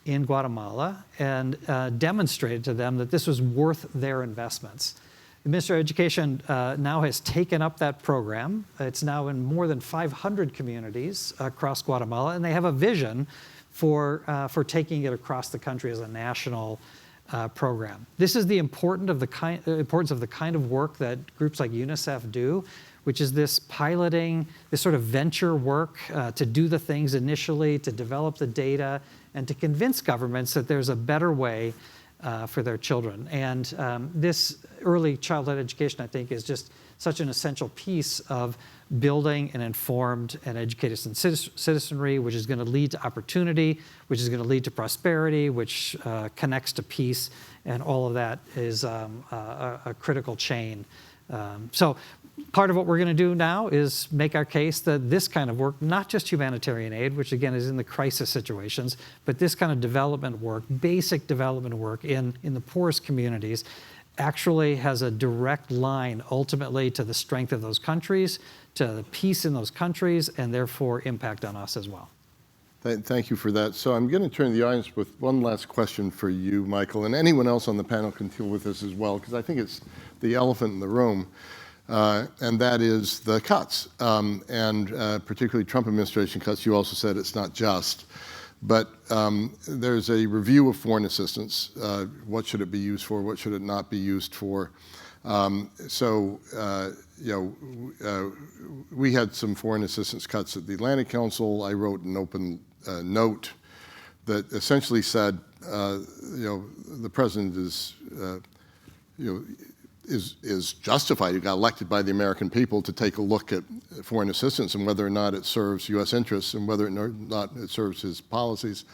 in Guatemala and demonstrated to them that this was worth their investments. The Ministry of Education now has taken up that program. It's now in more than 500 communities across Guatemala, and they have a vision for taking it across the country as a national program. This is the importance of the kind of work that groups like UNICEF do, which is this piloting, this sort of venture work to do the things initially, to develop the data, and to convince governments that there's a better way for their children. And this early childhood education, I think, is just such an essential piece of building an informed and educated citizenry, which is going to lead to opportunity, which is going to lead to prosperity, which connects to peace, and all of that is a critical chain. So part of what we're going to do now is make our case that this kind of work, not just humanitarian aid, which again is in the crisis situations, but this kind of development work, basic development work in the poorest communities, actually has a direct line ultimately to the strength of those countries, to the peace in those countries, and therefore impact on us as well.
Thank you for that. So I'm going to turn to the audience with one last question for you, Michael, and anyone else on the panel can deal with this as well, because I think it's the elephant in the room, and that is the cuts, and particularly Trump administration cuts. You also said it's not just, but there's a review of foreign assistance. What should it be used for? What should it not be used for? We had some foreign assistance cuts at the Atlantic Council. I wrote an open note that essentially said, the president is justified. He got elected by the American people to take a look at foreign assistance and whether or not it serves U.S. interests and whether or not it serves his policies.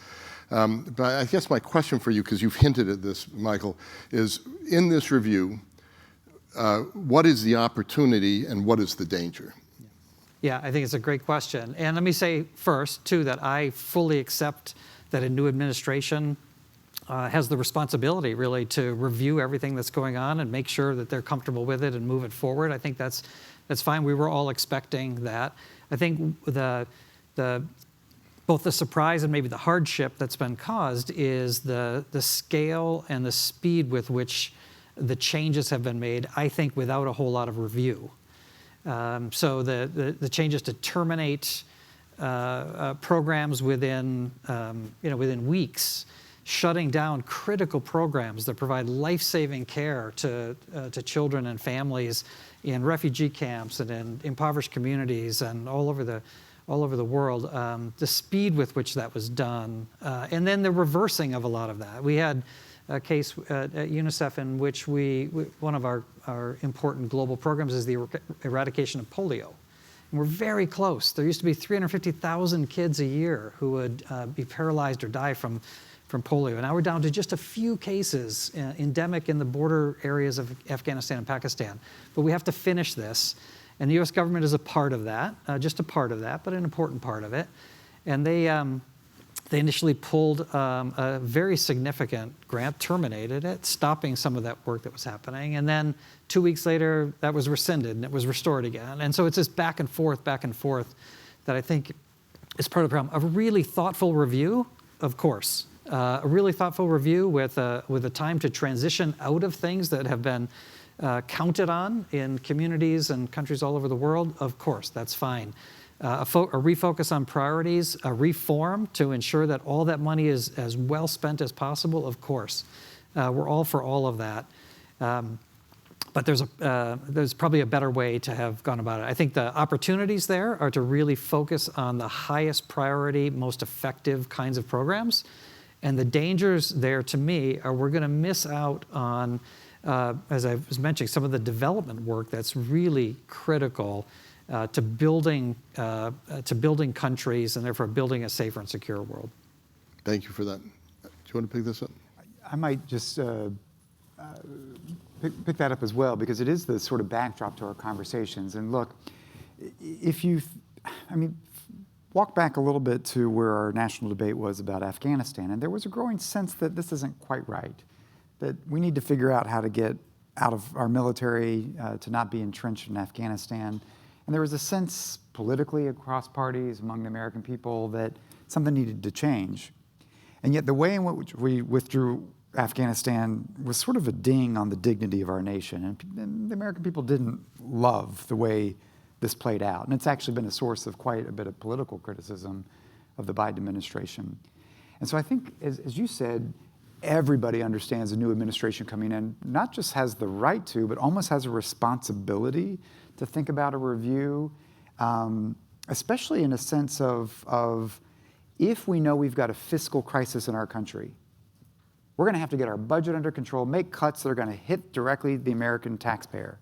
But I guess my question for you, because you've hinted at this, Michael, is in this review, what is the opportunity and what is the danger?
Yeah, I think it's a great question. And let me say first, too, that I fully accept that a new administration has the responsibility, really, to review everything that's going on and make sure that they're comfortable with it and move it forward. I think that's fine. We were all expecting that. I think both the surprise and maybe the hardship that's been caused is the scale and the speed with which the changes have been made, I think, without a whole lot of review. So the changes to terminate programs within weeks, shutting down critical programs that provide life-saving care to children and families in refugee camps and in impoverished communities and all over the world. The speed with which that was done, and then the reversing of a lot of that. We had a case at UNICEF in which one of our important global programs is the eradication of polio. And we're very close. There used to be 350,000 kids a year who would be paralyzed or die from polio. And now we're down to just a few cases endemic in the border areas of Afghanistan and Pakistan. But we have to finish this. And the U.S. government is a part of that, just a part of that, but an important part of it. And they initially pulled a very significant grant, terminated it, stopping some of that work that was happening. And then 2 weeks later, that was rescinded and it was restored again. And so it's this back and forth that I think is part of the problem. A really thoughtful review, of course. A really thoughtful review with a time to transition out of things that have been counted on in communities and countries all over the world, of course, that's fine. a refocus on priorities, a reform to ensure that all that money is as well spent as possible, of course. We're all for all of that. But there's probably a better way to have gone about it. I think the opportunities there are to really focus on the highest priority, most effective kinds of programs. And the dangers there, to me, are we're going to miss out on, as I was mentioning, some of the development work that's really critical to building countries and therefore building a safer and secure world.
Thank you for that. Do you want to pick this up?
I might just pick that up as well, because it is the sort of backdrop to our conversations. And look, walk back a little bit to where our national debate was about Afghanistan, and there was a growing sense that this isn't quite right, that we need to figure out how to get out of our military to not be entrenched in Afghanistan. And there was a sense politically across parties among the American people that something needed to change. And yet the way in which we withdrew Afghanistan was sort of a ding on the dignity of our nation. And the American people didn't love the way this played out. And it's actually been a source of quite a bit of political criticism of the Biden administration. And so I think, as you said, everybody understands the new administration coming in not just has the right to, but almost has a responsibility to think about a review, especially in a sense of if we know we've got a fiscal crisis in our country, we're going to have to get our budget under control, make cuts that are going to hit directly the American taxpayer.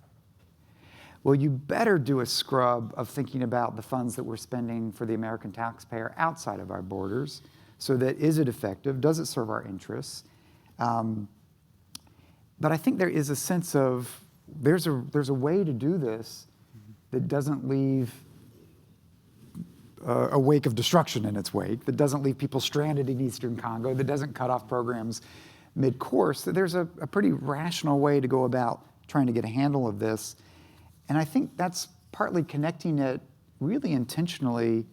Well, you better do a scrub of thinking about the funds that we're spending for the American taxpayer outside of our borders, so that is it effective? Does it serve our interests? But I think there is a sense of there's a way to do this that doesn't leave a wake of destruction in its wake, that doesn't leave people stranded in Eastern Congo, that doesn't cut off programs mid-course. That there's a pretty rational way to go about trying to get a handle of this. And I think that's partly connecting it really intentionally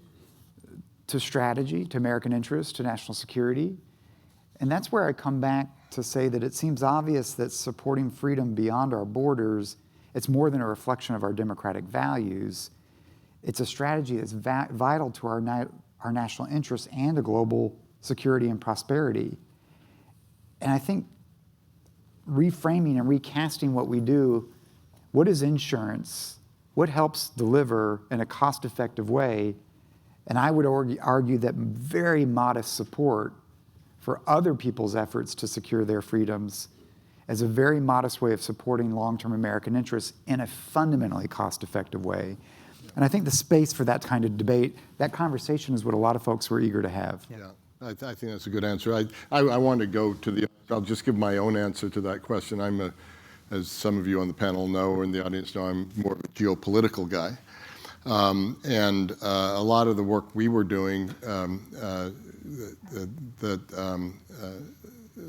to strategy, to American interests, to national security. And that's where I come back to say that it seems obvious that supporting freedom beyond our borders, it's more than a reflection of our democratic values. It's a strategy that's vital to our national interests and to global security and prosperity. And I think reframing and recasting what we do, what is insurance? What helps deliver in a cost-effective way? And I would argue that very modest support for other people's efforts to secure their freedoms as a very modest way of supporting long-term American interests in a fundamentally cost-effective way. And I think the space for that kind of debate, that conversation is what a lot of folks were eager to have.
Yeah, I think that's a good answer. I want to go to I'll just give my own answer to that question. As some of you on the panel know, or in the audience know, I'm more of a geopolitical guy. And a lot of the work we were doing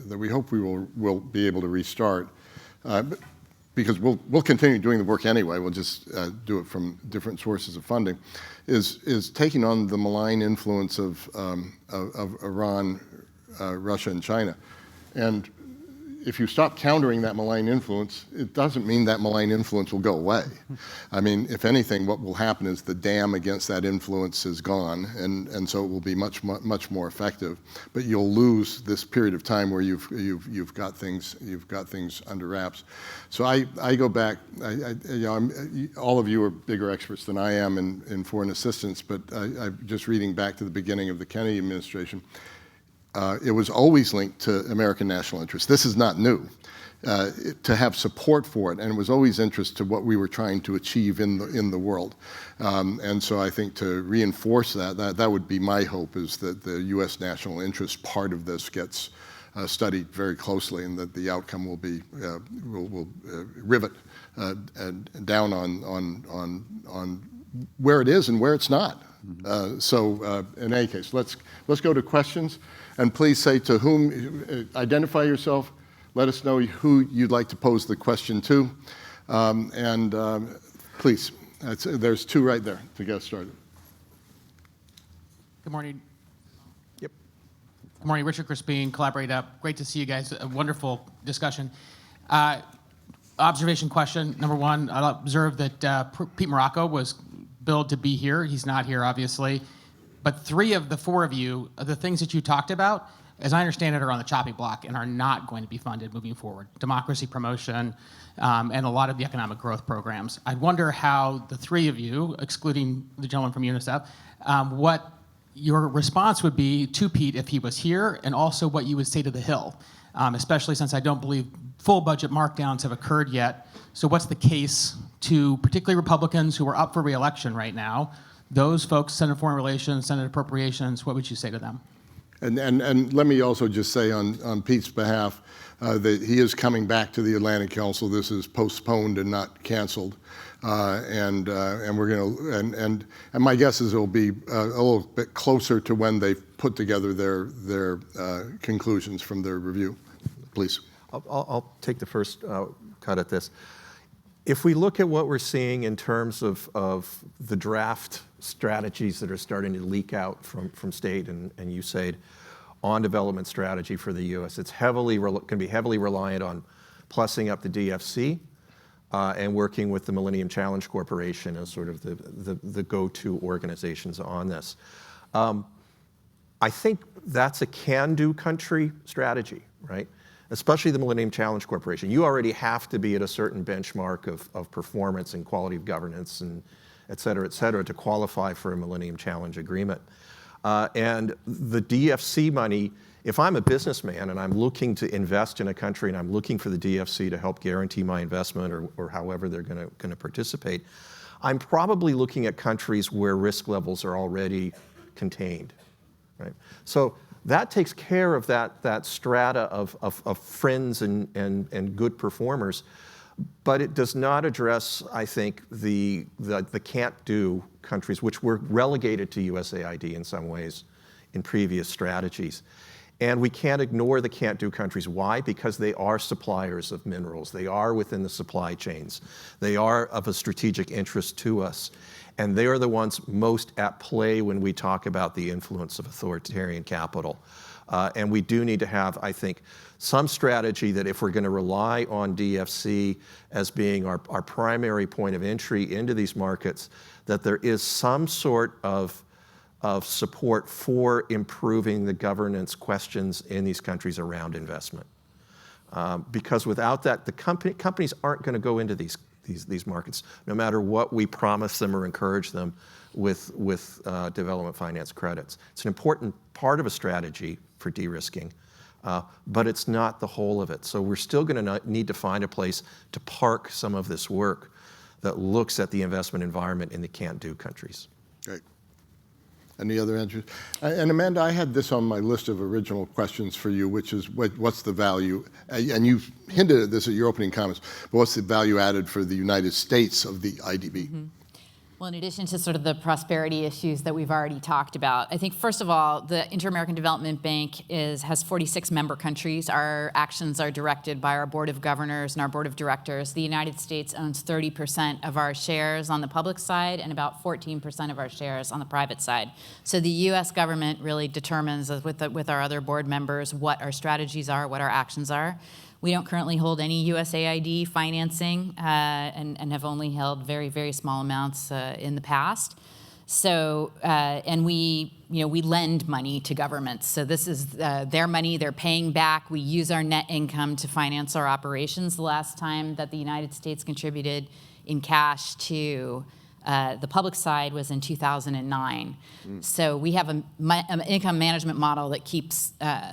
that we hope we will be able to restart, because we'll continue doing the work anyway, we'll just do it from different sources of funding, is taking on the malign influence of Iran, Russia, and China. And if you stop countering that malign influence, it doesn't mean that malign influence will go away. I mean, if anything, what will happen is the dam against that influence is gone, and so it will be much more effective. But you'll lose this period of time where you've got things under wraps. So I go back. All of you are bigger experts than I am in foreign assistance, but I'm just reading back to the beginning of the Kennedy administration. It was always linked to American national interest. This is not new, to have support for it, and it was always interest to what we were trying to achieve in the world. And so I think to reinforce that would be my hope, is that the U.S. national interest part of this gets studied very closely, and that the outcome will be will rivet down on where it is and where it's not. So in any case, let's go to questions. And please say to whom, identify yourself, let us know who you'd like to pose the question to. Please, there's two right there to get started.
Good morning.
Yep.
Good morning, Richard Crispin, Collaborate Up. Great to see you guys, a wonderful discussion. Observation question, number one, I observed that Pete Morocco was Bill to be here. He's not here, obviously. But 3 of the 4 of you, the things that you talked about, as I understand it, are on the chopping block and are not going to be funded moving forward. Democracy promotion and a lot of the economic growth programs. I wonder how the 3 of you, excluding the gentleman from UNICEF, what your response would be to Pete if he was here, and also what you would say to the Hill, especially since I don't believe full budget markdowns have occurred yet. So what's the case to particularly Republicans who are up for re-election right now? Those folks, Senate Foreign Relations, Senate Appropriations, what would you say to them?
And let me also just say on Pete's behalf that he is coming back to the Atlantic Council. This is postponed and not canceled, and we're going to and my guess is it'll be a little bit closer to when they put together their conclusions from their review. Please.
I'll take the first cut at this. If we look at what we're seeing in terms of the draft strategies that are starting to leak out from state and USAID on development strategy for the U.S., it's going to be heavily reliant on plussing up the DFC and working with the Millennium Challenge Corporation as sort of the go-to organizations on this. I think that's a can-do country strategy, right? Especially the Millennium Challenge Corporation. You already have to be at a certain benchmark of performance and quality of governance and et cetera, to qualify for a Millennium Challenge agreement. And the DFC money, if I'm a businessman and I'm looking to invest in a country and I'm looking for the DFC to help guarantee my investment or however they're going to participate, I'm probably looking at countries where risk levels are already contained, right? So that takes care of that strata of friends and good performers, but it does not address, I think, the can't-do countries, which were relegated to USAID in some ways in previous strategies. And we can't ignore the can't-do countries. Why? Because they are suppliers of minerals. They are within the supply chains. They are of a strategic interest to us. And they are the ones most at play when we talk about the influence of authoritarian capital. And we do need to have, I think, some strategy that if we're going to rely on DFC as being our primary point of entry into these markets, that there is some sort of support for improving the governance questions in these countries around investment. Because without that, the companies aren't going to go into these markets, no matter what we promise them or encourage them with development finance credits. It's an important part of a strategy for de-risking, but it's not the whole of it. So we're still going to need to find a place to park some of this work that looks at the investment environment in the can't-do countries.
Great. Any other answers? And Amanda, I had this on my list of original questions for you, which is what's the value? And you hinted at this at your opening comments, but what's the value added for the United States of the IDB?
Mm-hmm. Well, in addition to sort of the prosperity issues that we've already talked about, I think, first of all, the Inter-American Development Bank has 46 member countries. Our actions are directed by our Board of Governors and our Board of Directors. The United States owns 30% of our shares on the public side and about 14% of our shares on the private side. So the U.S. government really determines, with our other board members, what our strategies are, what our actions are. We don't currently hold any USAID financing and have only held very, very small amounts in the past. So, and we lend money to governments. So this is their money, they're paying back. We use our net income to finance our operations. The last time that the United States contributed in cash to the public side was in 2009. So we have an income management model that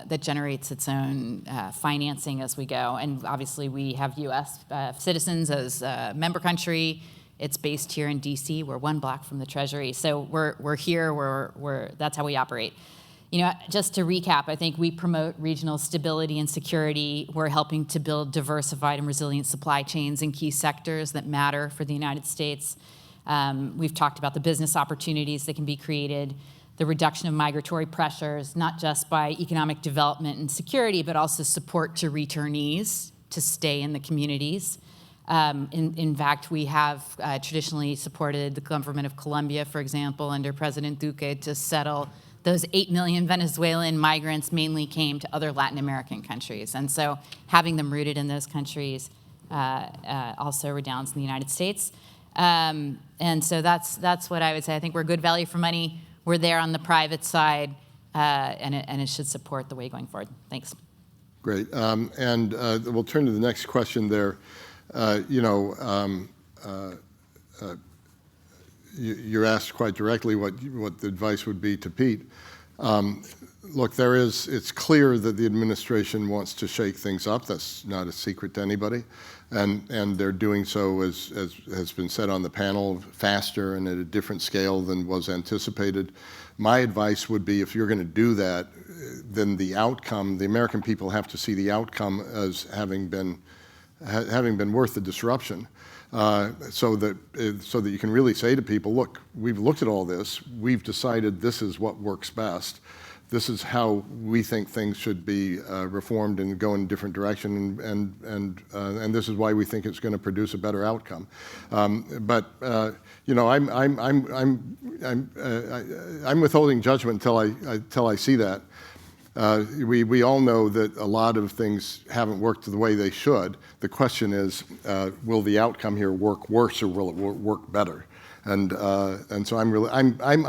that generates its own financing as we go. And obviously we have U.S. Citizens as a member country. It's based here in D.C. We're 1 block from the Treasury. So we're here. That's how we operate. Just to recap, I think we promote regional stability and security. We're helping to build diversified and resilient supply chains in key sectors that matter for the United States. We've talked about the business opportunities that can be created, the reduction of migratory pressures, not just by economic development and security, but also support to returnees to stay in the communities. In fact, we have traditionally supported the government of Colombia, for example, under President Duque to settle those 8 million Venezuelan migrants mainly came to other Latin American countries. And so having them rooted in those countries also redounds in the United States. And so that's what I would say. I think we're good value for money. We're there on the private side, and it should support the way going forward. Thanks.
Great. And we'll turn to the next question there. You're asked quite directly what the advice would be to Pete. Look, it's clear that the administration wants to shake things up. That's not a secret to anybody. And they're doing so, as has been said on the panel, faster and at a different scale than was anticipated. My advice would be, if you're going to do that, then the outcome, the American people have to see the outcome as having been worth the disruption. So that you can really say to people, look, we've looked at all this, we've decided this is what works best. This is how we think things should be reformed and go in a different direction, and this is why we think it's going to produce a better outcome. I'm withholding judgment until I see that. We all know that a lot of things haven't worked the way they should. The question is, will the outcome here work worse or will it work better? And so I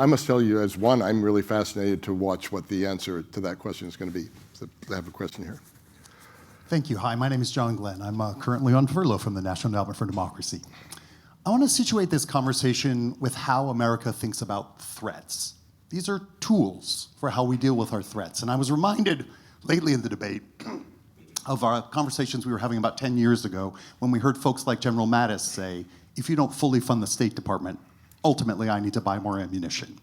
must tell you, as one, I'm really fascinated to watch what the answer to that question is going to be. So I have a question here.
Thank you. Hi, my name is John Glenn. I'm currently on furlough from the National Endowment for Democracy. I want to situate this conversation with how America thinks about threats. These are tools for how we deal with our threats. And I was reminded lately in the debate of our conversations we were having about 10 years ago when we heard folks like General Mattis say, if you don't fully fund the State Department, ultimately I need to buy more ammunition.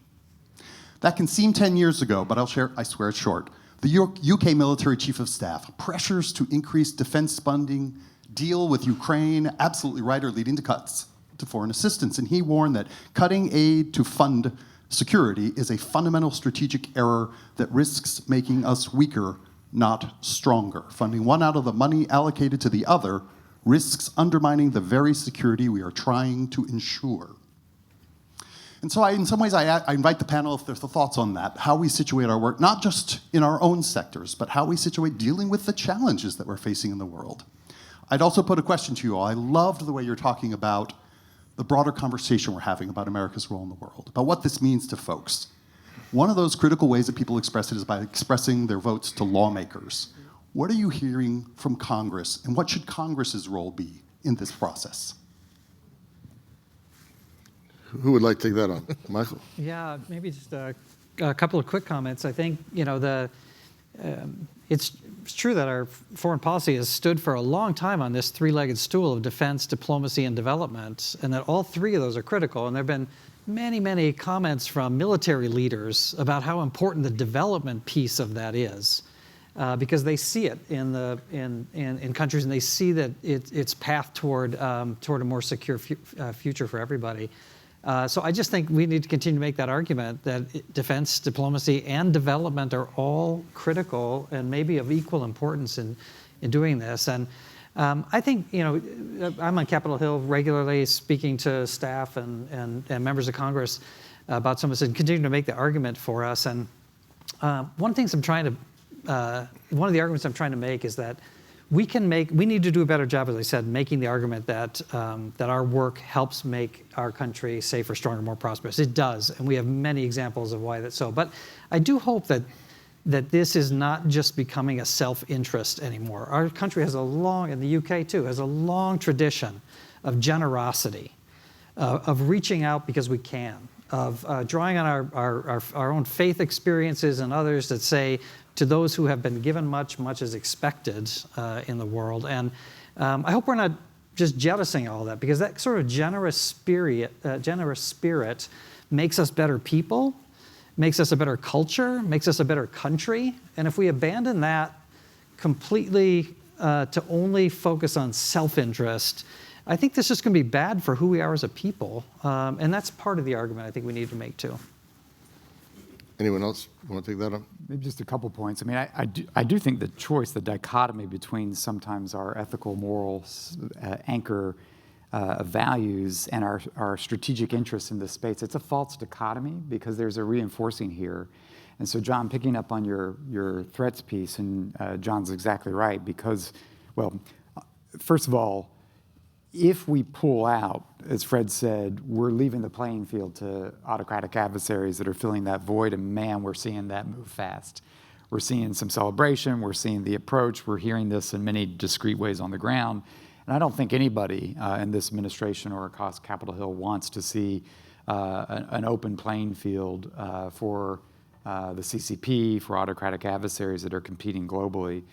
That can seem 10 years ago, but I swear it's short. The UK military chief of staff pressures to increase defense funding, deal with Ukraine, absolutely right, are leading to cuts to foreign assistance. And he warned that cutting aid to fund security is a fundamental strategic error that risks making us weaker, not stronger. Funding one out of the money allocated to the other risks undermining the very security we are trying to ensure. And so in some ways, I invite the panel, if there's thoughts on that, how we situate our work, not just in our own sectors, but how we situate dealing with the challenges that we're facing in the world. I'd also put a question to you all. I loved the way you're talking about the broader conversation we're having about America's role in the world, about what this means to folks. One of those critical ways that people express it is by expressing their votes to lawmakers. What are you hearing from Congress, and what should Congress's role be in this process?
Who would like to take that on? Michael?
Yeah, maybe just a couple of quick comments. I think, it's true that our foreign policy has stood for a long time on this three-legged stool of defense, diplomacy, and development, and that all three of those are critical. And there have been many, many comments from military leaders about how important the development piece of that is. Because they see it in countries, and they see that it's path toward a more secure future for everybody. So I just think we need to continue to make that argument that defense, diplomacy, and development are all critical and maybe of equal importance in doing this. And I think, I'm on Capitol Hill regularly speaking to staff and members of Congress about some of this and continuing to make the argument for us. And one of the arguments I'm trying to make is that we need to do a better job, as I said, making the argument that our work helps make our country safer, stronger, more prosperous. It does, and we have many examples of why that's so. But I do hope that this is not just becoming a self-interest anymore. Our country has and the UK too, has a long tradition of generosity, of reaching out because we can, of drawing on our own faith experiences and others that say, to those who have been given much, much is expected in the world. And I hope we're not just jettisoning all that, because that sort of generous spirit makes us better people, makes us a better culture, makes us a better country. And if we abandon that completely to only focus on self-interest, I think this is going to be bad for who we are as a people. And that's part of the argument I think we need to make too.
Anyone else want to take that on?
Maybe just a couple points. I mean, I do think the choice, the dichotomy between sometimes our ethical, moral anchor of values and our strategic interests in this space, it's a false dichotomy because there's a reinforcing here. And so, John, picking up on your threats piece, and John's exactly right, because, well, first of all, if we pull out, as Fred said, we're leaving the playing field to autocratic adversaries that are filling that void, and man, we're seeing that move fast. We're seeing some celebration, we're seeing the approach, we're hearing this in many discrete ways on the ground, and I don't think anybody in this administration or across Capitol Hill wants to see an open playing field for the CCP, for autocratic adversaries that are competing globally.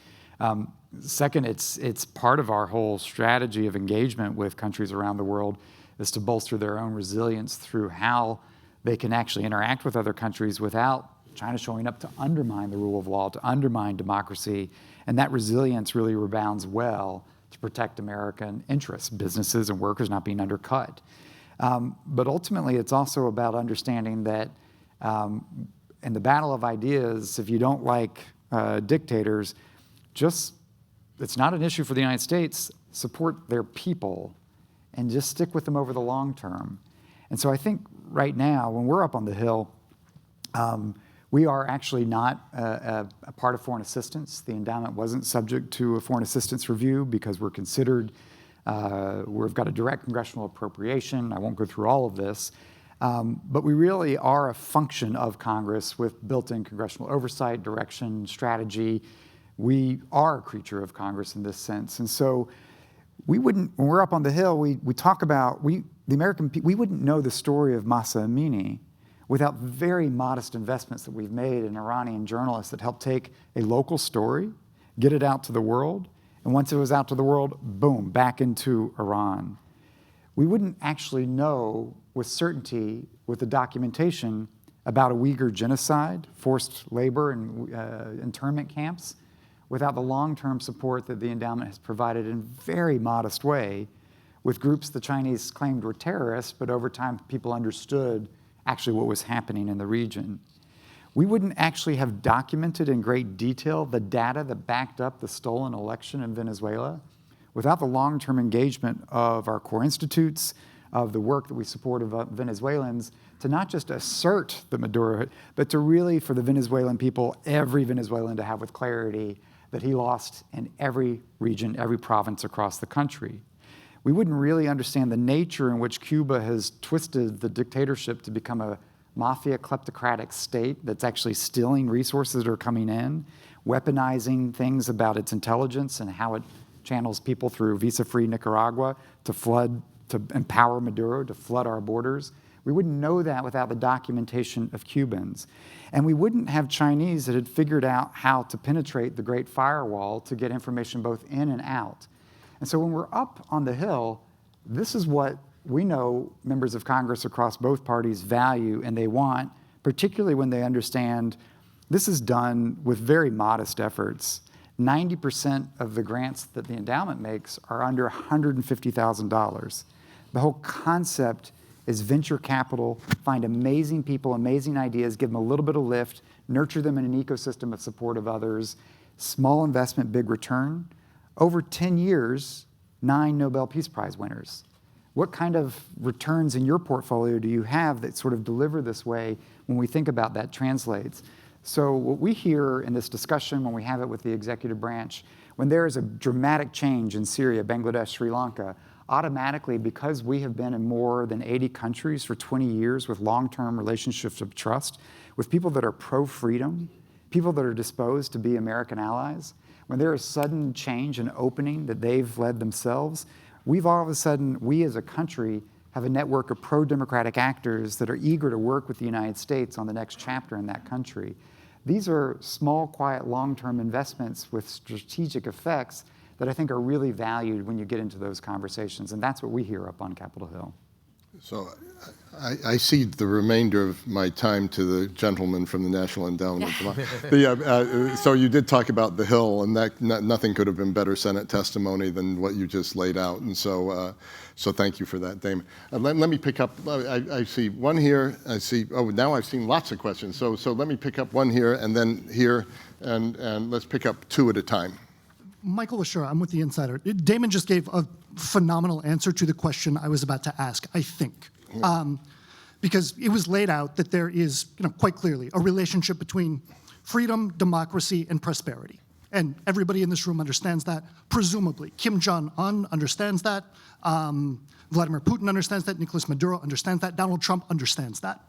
Second, it's part of our whole strategy of engagement with countries around the world is to bolster their own resilience through how they can actually interact with other countries without China showing up to undermine the rule of law, to undermine democracy. And that resilience really rebounds well to protect American interests, businesses and workers not being undercut. But ultimately, it's also about understanding that in the battle of ideas, if you don't like dictators, it's not an issue for the United States. Support their people and just stick with them over the long term. And so I think right now, when we're up on the Hill, we are actually not a part of foreign assistance. The endowment wasn't subject to a foreign assistance review because we're considered, we've got a direct congressional appropriation. I won't go through all of this. But we really are a function of Congress with built-in congressional oversight, direction, strategy. We are a creature of Congress in this sense. And so we wouldn't, when we're up on the Hill, we talk about, the American people, we wouldn't know the story of Mahsa Amini without very modest investments that we've made in Iranian journalists that helped take a local story, get it out to the world, and once it was out to the world, boom, back into Iran. We wouldn't actually know with certainty with the documentation about a Uyghur genocide, forced labor and internment camps, without the long-term support that the endowment has provided in a very modest way with groups the Chinese claimed were terrorists, but over time people understood actually what was happening in the region. We wouldn't actually have documented in great detail the data that backed up the stolen election in Venezuela without the long-term engagement of our core institutes, of the work that we support of Venezuelans, to not just assert the Maduro, but to really, for the Venezuelan people, every Venezuelan to have with clarity that he lost in every region, every province across the country. We wouldn't really understand the nature in which Cuba has twisted the dictatorship to become a mafia kleptocratic state that's actually stealing resources that are coming in, weaponizing things about its intelligence and how it channels people through visa-free Nicaragua to empower Maduro, to flood our borders. We wouldn't know that without the documentation of Cubans. And we wouldn't have Chinese that had figured out how to penetrate the Great Firewall to get information both in and out. And so when we're up on the Hill, this is what we know members of Congress across both parties value and they want, particularly when they understand this is done with very modest efforts. 90% of the grants that the endowment makes are under $150,000. The whole concept is venture capital, find amazing people, amazing ideas, give them a little bit of lift, nurture them in an ecosystem of support of others, small investment, big return. Over 10 years, 9 Nobel Peace Prize winners. What kind of returns in your portfolio do you have that sort of deliver this way when we think about that translates? So what we hear in this discussion, when we have it with the executive branch, when there is a dramatic change in Syria, Bangladesh, Sri Lanka, automatically, because we have been in more than 80 countries for 20 years with long-term relationships of trust, with people that are pro-freedom, people that are disposed to be American allies, when there is sudden change and opening that they've led themselves, we've all of a sudden, we as a country have a network of pro-democratic actors that are eager to work with the United States on the next chapter in that country. These are small, quiet, long-term investments with strategic effects that I think are really valued when you get into those conversations, and that's what we hear up on Capitol Hill.
So I cede the remainder of my time to the gentleman from the National Endowment. So you did talk about the Hill, and that nothing could have been better Senate testimony than what you just laid out. And so, so thank you for that, Damon. Let me pick up. I see one here. I see. Oh, now I've seen lots of questions. So let me pick up one here, and then here, and let's pick up 2 at a time.
Michael Ashura, I'm with The Insider. Damon just gave a phenomenal answer to the question I was about to ask, I think. Because it was laid out that there is, quite clearly, a relationship between freedom, democracy, and prosperity. And everybody in this room understands that, presumably. Kim Jong-un understands that. Vladimir Putin understands that. Nicolas Maduro understands that. Donald Trump understands that.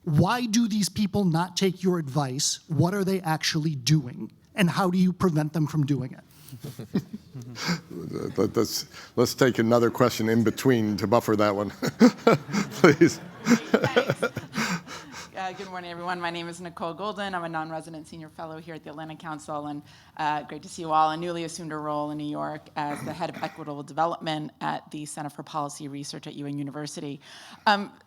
Why do these people not take your advice? What are they actually doing? And how do you prevent them from doing it?
Let's take another question in between to buffer that one, please.
Good morning, everyone. My name is Nicole Golden. I'm a non-resident senior fellow here at the Atlantic Council, and great to see you all. I newly assumed a role in New York as the head of equitable development at the Center for Policy Research at UN University.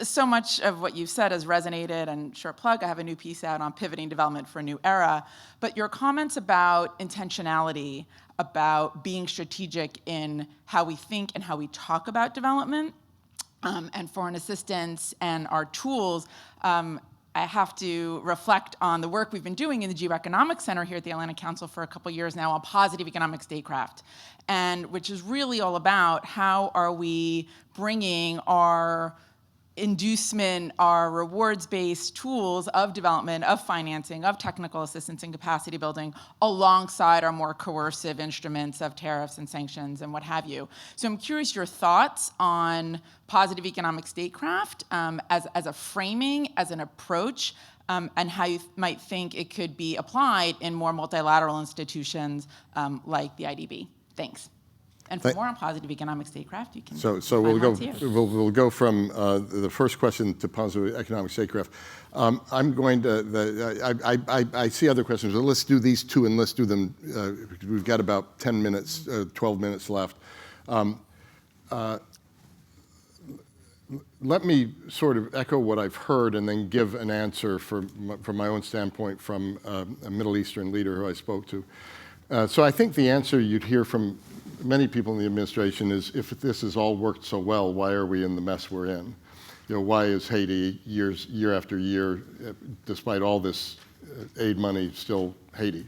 So much of what you've said has resonated, and short plug, I have a new piece out on pivoting development for a new era. But your comments about intentionality, about being strategic in how we think and how we talk about development, and foreign assistance and our tools, I have to reflect on the work we've been doing in the Geoeconomic Center here at the Atlantic Council for a couple years now on positive economic statecraft, and which is really all about how are we bringing our inducement, our rewards-based tools of development, of financing, of technical assistance and capacity building alongside our more coercive instruments of tariffs and sanctions and what have you. So I'm curious your thoughts on positive economic statecraft as a framing, as an approach, and how you might think it could be applied in more multilateral institutions like the IDB. Thanks. And for more on positive economic statecraft, you can.
So we'll go from the first question to positive economic statecraft. I'm going to. I see other questions, but let's do these two and let's do them. We've got about 10 minutes, 12 minutes left. Let me sort of echo what I've heard and then give an answer from my own standpoint from a Middle Eastern leader who I spoke to. So I think the answer you'd hear from many people in the administration is, if this has all worked so well, why are we in the mess we're in? You know, why is Haiti year after year, despite all this aid money, still Haiti?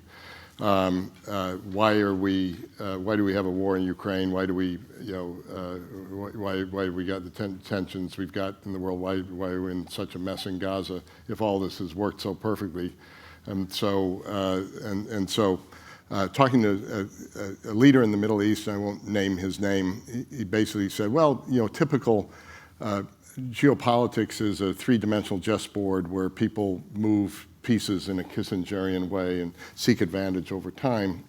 Why do we have a war in Ukraine? Why do we, why do we got the tensions we've got in the world? Why are we in such a mess in Gaza if all this has worked so perfectly? Talking to a leader in the Middle East, I won't name his name, he basically said, well, typical geopolitics is a three-dimensional chessboard where people move pieces in a Kissingerian way and seek advantage over time.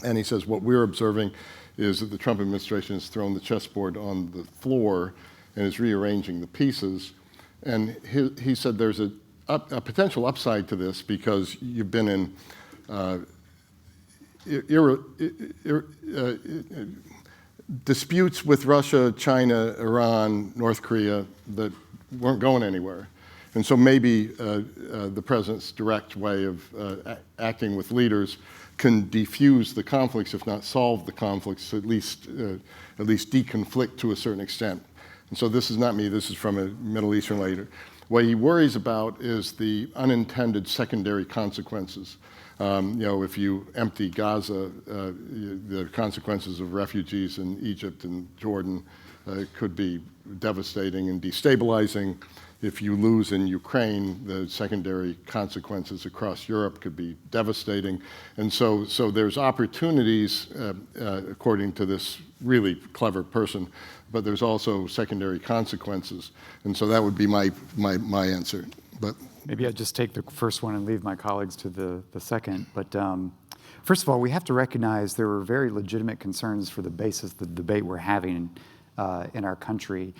And he says, what we're observing is that the Trump administration has thrown the chessboard on the floor and is rearranging the pieces. And he said there's a potential upside to this because you've been in disputes with Russia, China, Iran, North Korea that weren't going anywhere. And so maybe the president's direct way of acting with leaders can defuse the conflicts, if not solve the conflicts, at least deconflict to a certain extent. And so this is not me, this is from a Middle Eastern leader. What he worries about is the unintended secondary consequences. If you empty Gaza, the consequences of refugees in Egypt and Jordan could be devastating and destabilizing. If you lose in Ukraine, the secondary consequences across Europe could be devastating. And so there's opportunities, according to this really clever person, but there's also secondary consequences. And so that would be my answer. But
maybe I'd just take the first one and leave my colleagues to the second. But first of all, we have to recognize there were very legitimate concerns for the basis of the debate we're having in our country.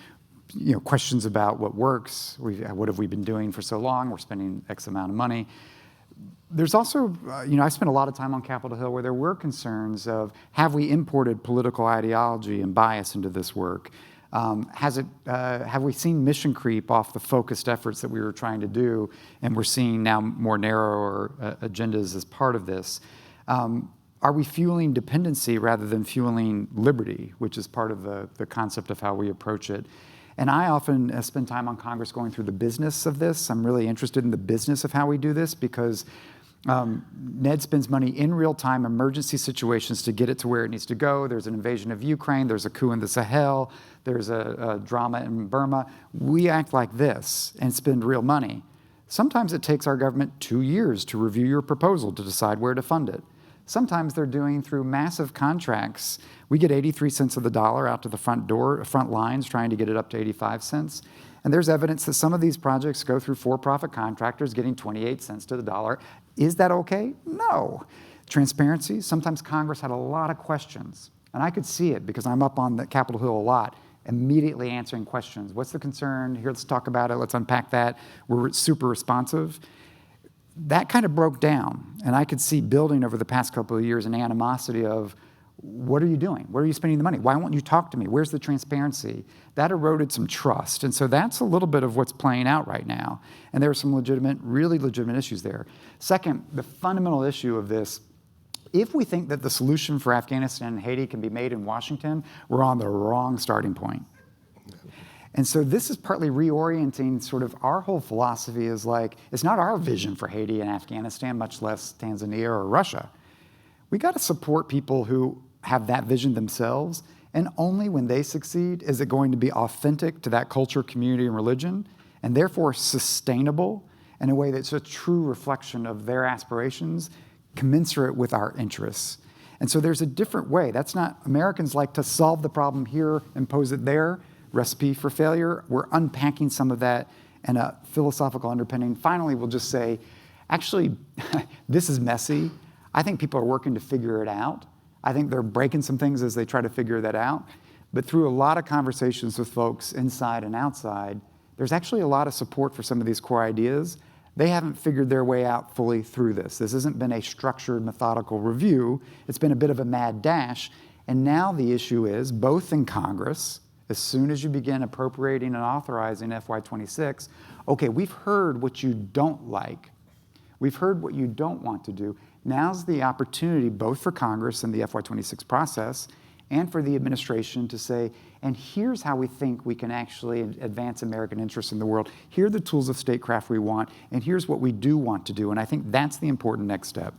Questions about what works, what have we been doing for so long, we're spending X amount of money. There's also, I spent a lot of time on Capitol Hill where there were concerns of, have we imported political ideology and bias into this work? Have we seen mission creep off the focused efforts that we were trying to do, and we're seeing now more narrower agendas as part of this? Are we fueling dependency rather than fueling liberty, which is part of the concept of how we approach it? And I often spend time on Congress going through the business of this. I'm really interested in the business of how we do this because Ned spends money in real time, emergency situations to get it to where it needs to go. There's an invasion of Ukraine. There's a coup in the Sahel. There's a drama in Burma. We act like this and spend real money. Sometimes it takes our government 2 years to review your proposal to decide where to fund it. Sometimes they're doing through massive contracts. We get 83 cents of the dollar out to the front lines, trying to get it up to 85 cents. And there's evidence that some of these projects go through for-profit contractors getting 28 cents to the dollar. Is that okay? No. Transparency, sometimes Congress had a lot of questions. And I could see it because I'm up on the Capitol Hill a lot, immediately answering questions. What's the concern? Here, let's talk about it. Let's unpack that. We're super responsive. That kind of broke down. And I could see building over the past couple of years an animosity of, what are you doing? Where are you spending the money? Why won't you talk to me? Where's the transparency? That eroded some trust. And so that's a little bit of what's playing out right now. And there are some legitimate, really legitimate issues there. Second, the fundamental issue of this, if we think that the solution for Afghanistan and Haiti can be made in Washington, we're on the wrong starting point. And so this is partly reorienting sort of our whole philosophy is like, it's not our vision for Haiti and Afghanistan, much less Tanzania or Russia. We got to support people who have that vision themselves, and only when they succeed is it going to be authentic to that culture, community, and religion, and therefore sustainable in a way that's a true reflection of their aspirations, commensurate with our interests. And so there's a different way. That's not, Americans like to solve the problem here, impose it there, recipe for failure. We're unpacking some of that and a philosophical underpinning. Finally, we'll just say, actually, this is messy. I think people are working to figure it out. I think they're breaking some things as they try to figure that out. But through a lot of conversations with folks inside and outside, there's actually a lot of support for some of these core ideas. They haven't figured their way out fully through this. This hasn't been a structured, methodical review. It's been a bit of a mad dash. And now the issue is, both in Congress, as soon as you begin appropriating and authorizing FY26, okay, we've heard what you don't like. We've heard what you don't want to do. Now's the opportunity, both for Congress and the FY26 process, and for the administration to say, and here's how we think we can actually advance American interests in the world. Here are the tools of statecraft we want, and here's what we do want to do. And I think that's the important next step.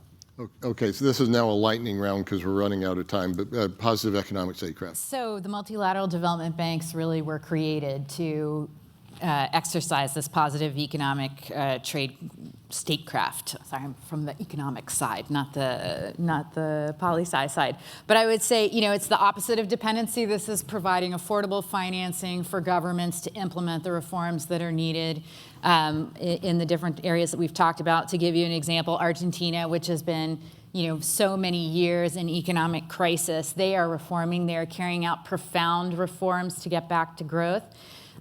Okay, so this is now a lightning round because we're running out of time, but positive economic statecraft.
So the multilateral development banks really were created to exercise this positive economic trade statecraft. Sorry, I'm from the economic side, not the poli-sci side. But I would say, it's the opposite of dependency. This is providing affordable financing for governments to implement the reforms that are needed in the different areas that we've talked about. To give you an example, Argentina, which has been so many years in economic crisis, they are reforming. They are carrying out profound reforms to get back to growth.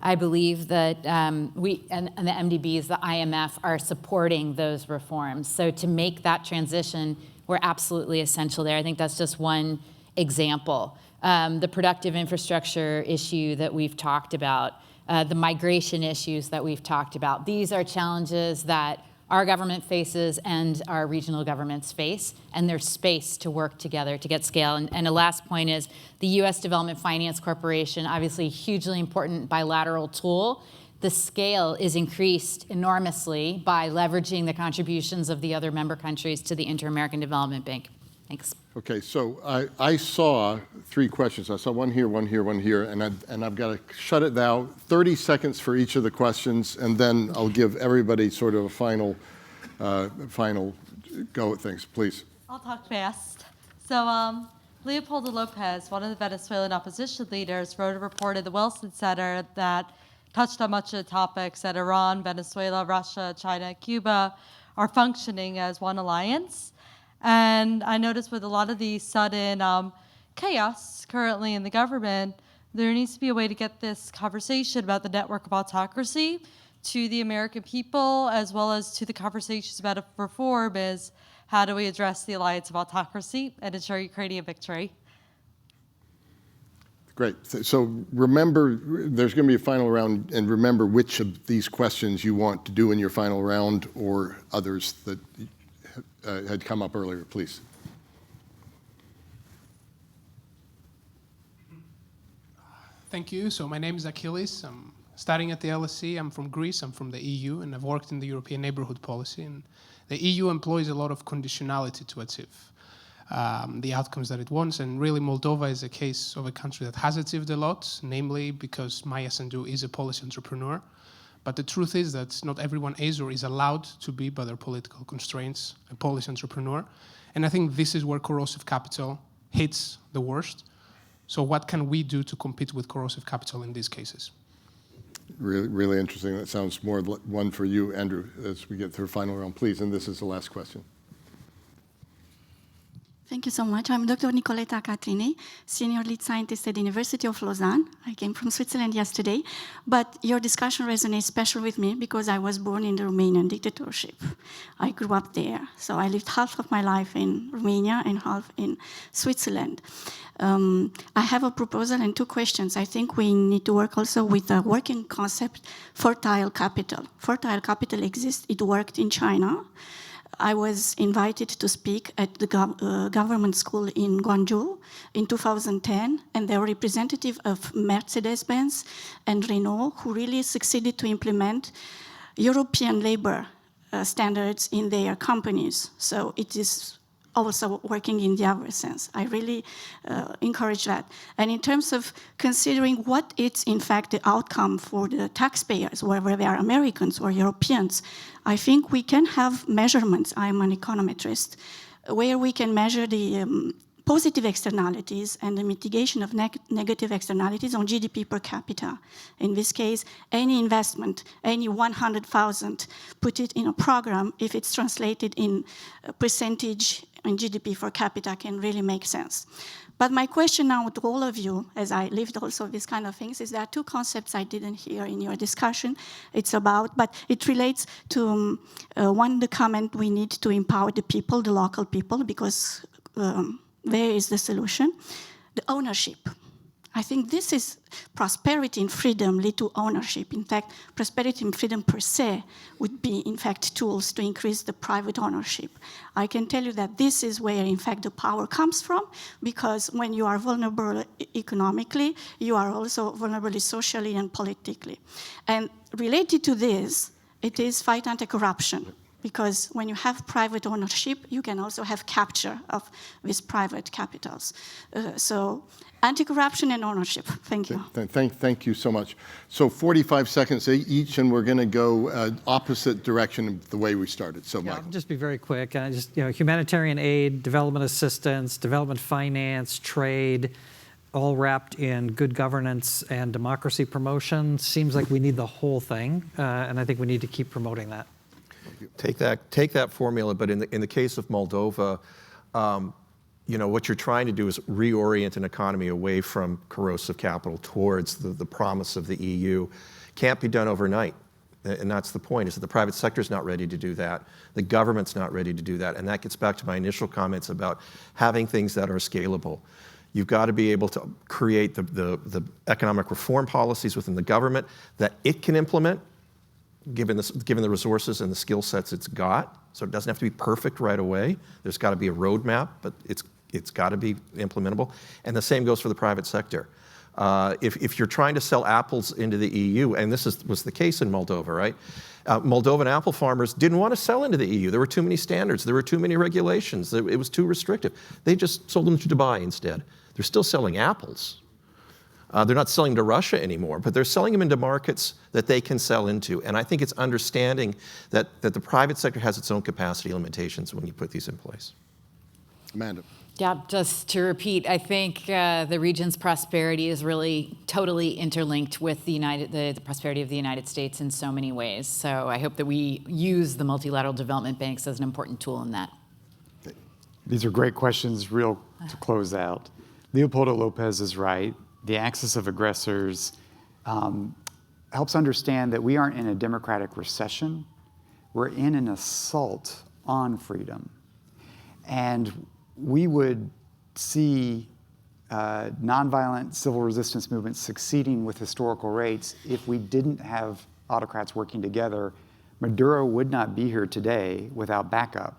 I believe that we and the MDBs, the IMF, are supporting those reforms. So to make that transition, we're absolutely essential there. I think that's just one example. The productive infrastructure issue that we've talked about, the migration issues that we've talked about. These are challenges that our government faces and our regional governments face, and there's space to work together to get scale. And the last point is the U.S. Development Finance Corporation, obviously a hugely important bilateral tool. The scale is increased enormously by leveraging the contributions of the other member countries to the Inter-American Development Bank. Thanks.
Okay, so I saw 3 questions. I saw one here, one here, one here, and I've got to shut it down. 30 seconds for each of the questions, and then I'll give everybody sort of a final go at things, please.
I'll talk fast. So Leopoldo Lopez, one of the Venezuelan opposition leaders, wrote a report at the Wilson Center that touched on much of the topics that Iran, Venezuela, Russia, China, Cuba are functioning as one alliance. And I noticed with a lot of the sudden chaos currently in the government, there needs to be a way to get this conversation about the network of autocracy to the American people, as well as to the conversations about reform is how do we address the alliance of autocracy and ensure Ukrainian victory?
Great. So remember, there's going to be a final round, and remember which of these questions you want to do in your final round or others that had come up earlier, please.
Thank you. So my name is Achilles. I'm studying at the LSE. I'm from Greece. I'm from the EU, and I've worked in the European Neighborhood Policy. And the EU employs a lot of conditionality to achieve the outcomes that it wants. And really, Moldova is a case of a country that has achieved a lot, namely because Maya Sandu is a policy entrepreneur. But the truth is that not everyone is or is allowed to be, by their political constraints, a policy entrepreneur. And I think this is where corrosive capital hits the worst. So what can we do to compete with corrosive capital in these cases?
Really, really interesting. That sounds more one for you, Andrew, as we get through final round, please. And this is the last question.
Thank you so much. I'm Dr. Nicoletta Catrini, Senior Lead Scientist at the University of Lausanne. I came from Switzerland yesterday, but your discussion resonates special with me because I was born in the Romanian dictatorship. I grew up there, so I lived half of my life in Romania and half in Switzerland. I have a proposal and two questions. I think we need to work also with a working concept, fertile capital. Fertile capital exists, it worked in China. I was invited to speak at the government school in Guangzhou in 2010, and they were representative of Mercedes-Benz and Renault, who really succeeded to implement European labor standards in their companies. So it is also working in the other sense. I really encourage that. And in terms of considering what is in fact the outcome for the taxpayers, whether they are Americans or Europeans, I think we can have measurements, I'm an econometrist, where we can measure the positive externalities and the mitigation of negative externalities on GDP per capita. In this case, any investment, any 100,000, put it in a program, if it's translated in a percentage in GDP per capita, can really make sense. But my question now to all of you, as I lived also these kind of things, is there are two concepts I didn't hear in your discussion. It's about, but it relates to one, the comment we need to empower the people, the local people, because there is the solution. The ownership. I think this is prosperity and freedom lead to ownership. In fact, prosperity and freedom per se would be, in fact, tools to increase the private ownership. I can tell you that this is where, in fact, the power comes from, because when you are vulnerable economically, you are also vulnerable socially and politically. And related to this, it is fight anti-corruption. Because when you have private ownership, you can also have capture of these private capitals. So anti-corruption and ownership. Thank you.
Thank you so much. So 45 seconds each, and we're going to go opposite direction of the way we started. So,
yeah,
Michael.
I'll just be very quick. Humanitarian aid, development assistance, development finance, trade, all wrapped in good governance and democracy promotion. Seems like we need the whole thing, and I think we need to keep promoting that.
Take that formula, but in the case of Moldova, what you're trying to do is reorient an economy away from corrosive capital towards the promise of the EU. Can't be done overnight, and that's the point, is that the private sector is not ready to do that. The government's not ready to do that, and that gets back to my initial comments about having things that are scalable. You've got to be able to create the economic reform policies within the government that it can implement, given the resources and the skill sets it's got. So it doesn't have to be perfect right away. There's got to be a roadmap, but it's got to be implementable. And the same goes for the private sector. If you're trying to sell apples into the EU, and this was the case in Moldova, right? Moldovan apple farmers didn't want to sell into the EU. There were too many standards. There were too many regulations. It was too restrictive. They just sold them to Dubai instead. They're still selling apples. They're not selling to Russia anymore, but they're selling them into markets that they can sell into. And I think it's understanding that the private sector has its own capacity limitations when you put these in place.
Amanda.
Yeah, just to repeat, I think the region's prosperity is really totally interlinked with the prosperity of the United States in so many ways. So I hope that we use the multilateral development banks as an important tool in that.
These are great questions, to close out. Leopoldo Lopez is right. The axis of aggressors helps understand that we aren't in a democratic recession. We're in an assault on freedom. And we would see nonviolent civil resistance movements succeeding with historical rates if we didn't have autocrats working together. Maduro would not be here today without backup.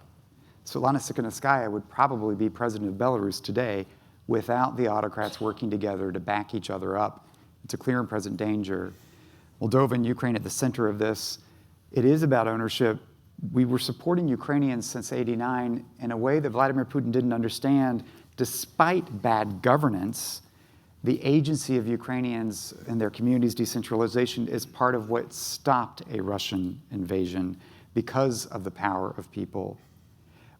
Svetlana Tsikhanouskaya would probably be president of Belarus today without the autocrats working together to back each other up. It's a clear and present danger. Moldova and Ukraine at the center of this. It is about ownership. We were supporting Ukrainians since '89 in a way that Vladimir Putin didn't understand. Despite bad governance, the agency of Ukrainians and their communities' decentralization is part of what stopped a Russian invasion because of the power of people.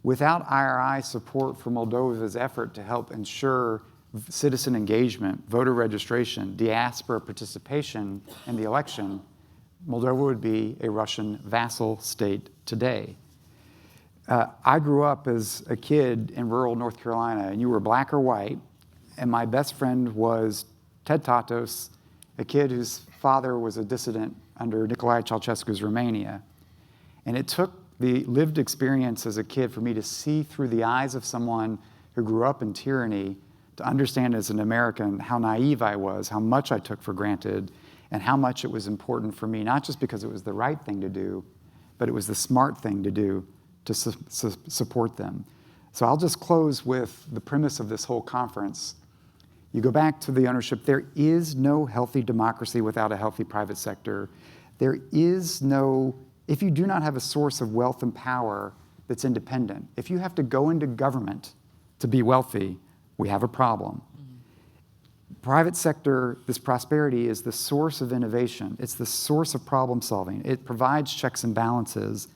Without IRI support for Moldova's effort to help ensure citizen engagement, voter registration, diaspora participation in the election, Moldova would be a Russian vassal state today. I grew up as a kid in rural North Carolina, and you were black or white, and my best friend was Ted Tatos, a kid whose father was a dissident under Nicolae Ceausescu's Romania. And it took the lived experience as a kid for me to see through the eyes of someone who grew up in tyranny, to understand as an American how naive I was, how much I took for granted, and how much it was important for me, not just because it was the right thing to do, but it was the smart thing to do to support them. So I'll just close with the premise of this whole conference. You go back to the ownership. There is no healthy democracy without a healthy private sector. There is no, if you do not have a source of wealth and power that's independent, if you have to go into government to be wealthy, we have a problem. Private sector, this prosperity is the source of innovation. It's the source of problem solving. It provides checks and balances.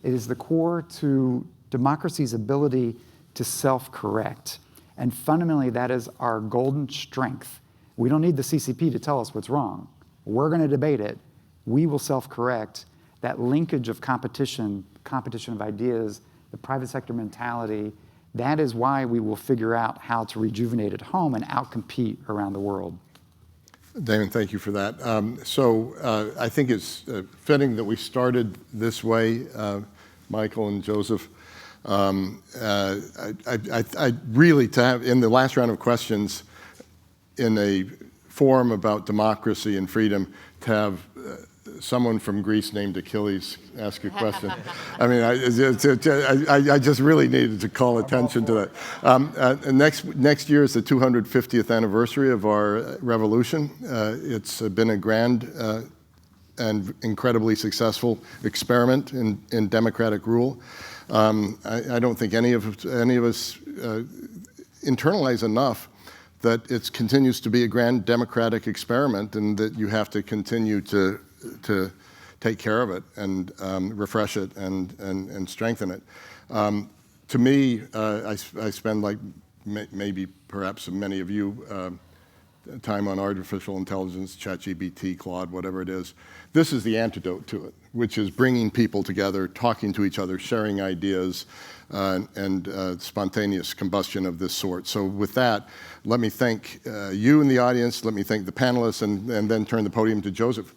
It is the core to democracy's ability to self-correct. And fundamentally, that is our golden strength. We don't need the CCP to tell us what's wrong. We're going to debate it. We will self-correct. That linkage of competition of ideas, the private sector mentality, that is why we will figure out how to rejuvenate at home and outcompete around the world.
Damon, thank you for that. I think it's fitting that we started this way, Michael and Joseph. I really, to have, in the last round of questions, in a forum about democracy and freedom, to have someone from Greece named Achilles ask a question. I mean, I just really needed to call attention to that. Next year is the 250th anniversary of our revolution. It's been a grand and incredibly successful experiment in democratic rule. I don't think any of us internalize enough that it continues to be a grand democratic experiment, and that you have to continue to take care of it and refresh it and strengthen it. To me, I spend, like maybe perhaps many of you, time on artificial intelligence, ChatGPT, Claude, whatever it is. This is the antidote to it, which is bringing people together, talking to each other, sharing ideas, and spontaneous combustion of this sort. So with that, let me thank you in the audience, let me thank the panelists, and then turn the podium to Joseph.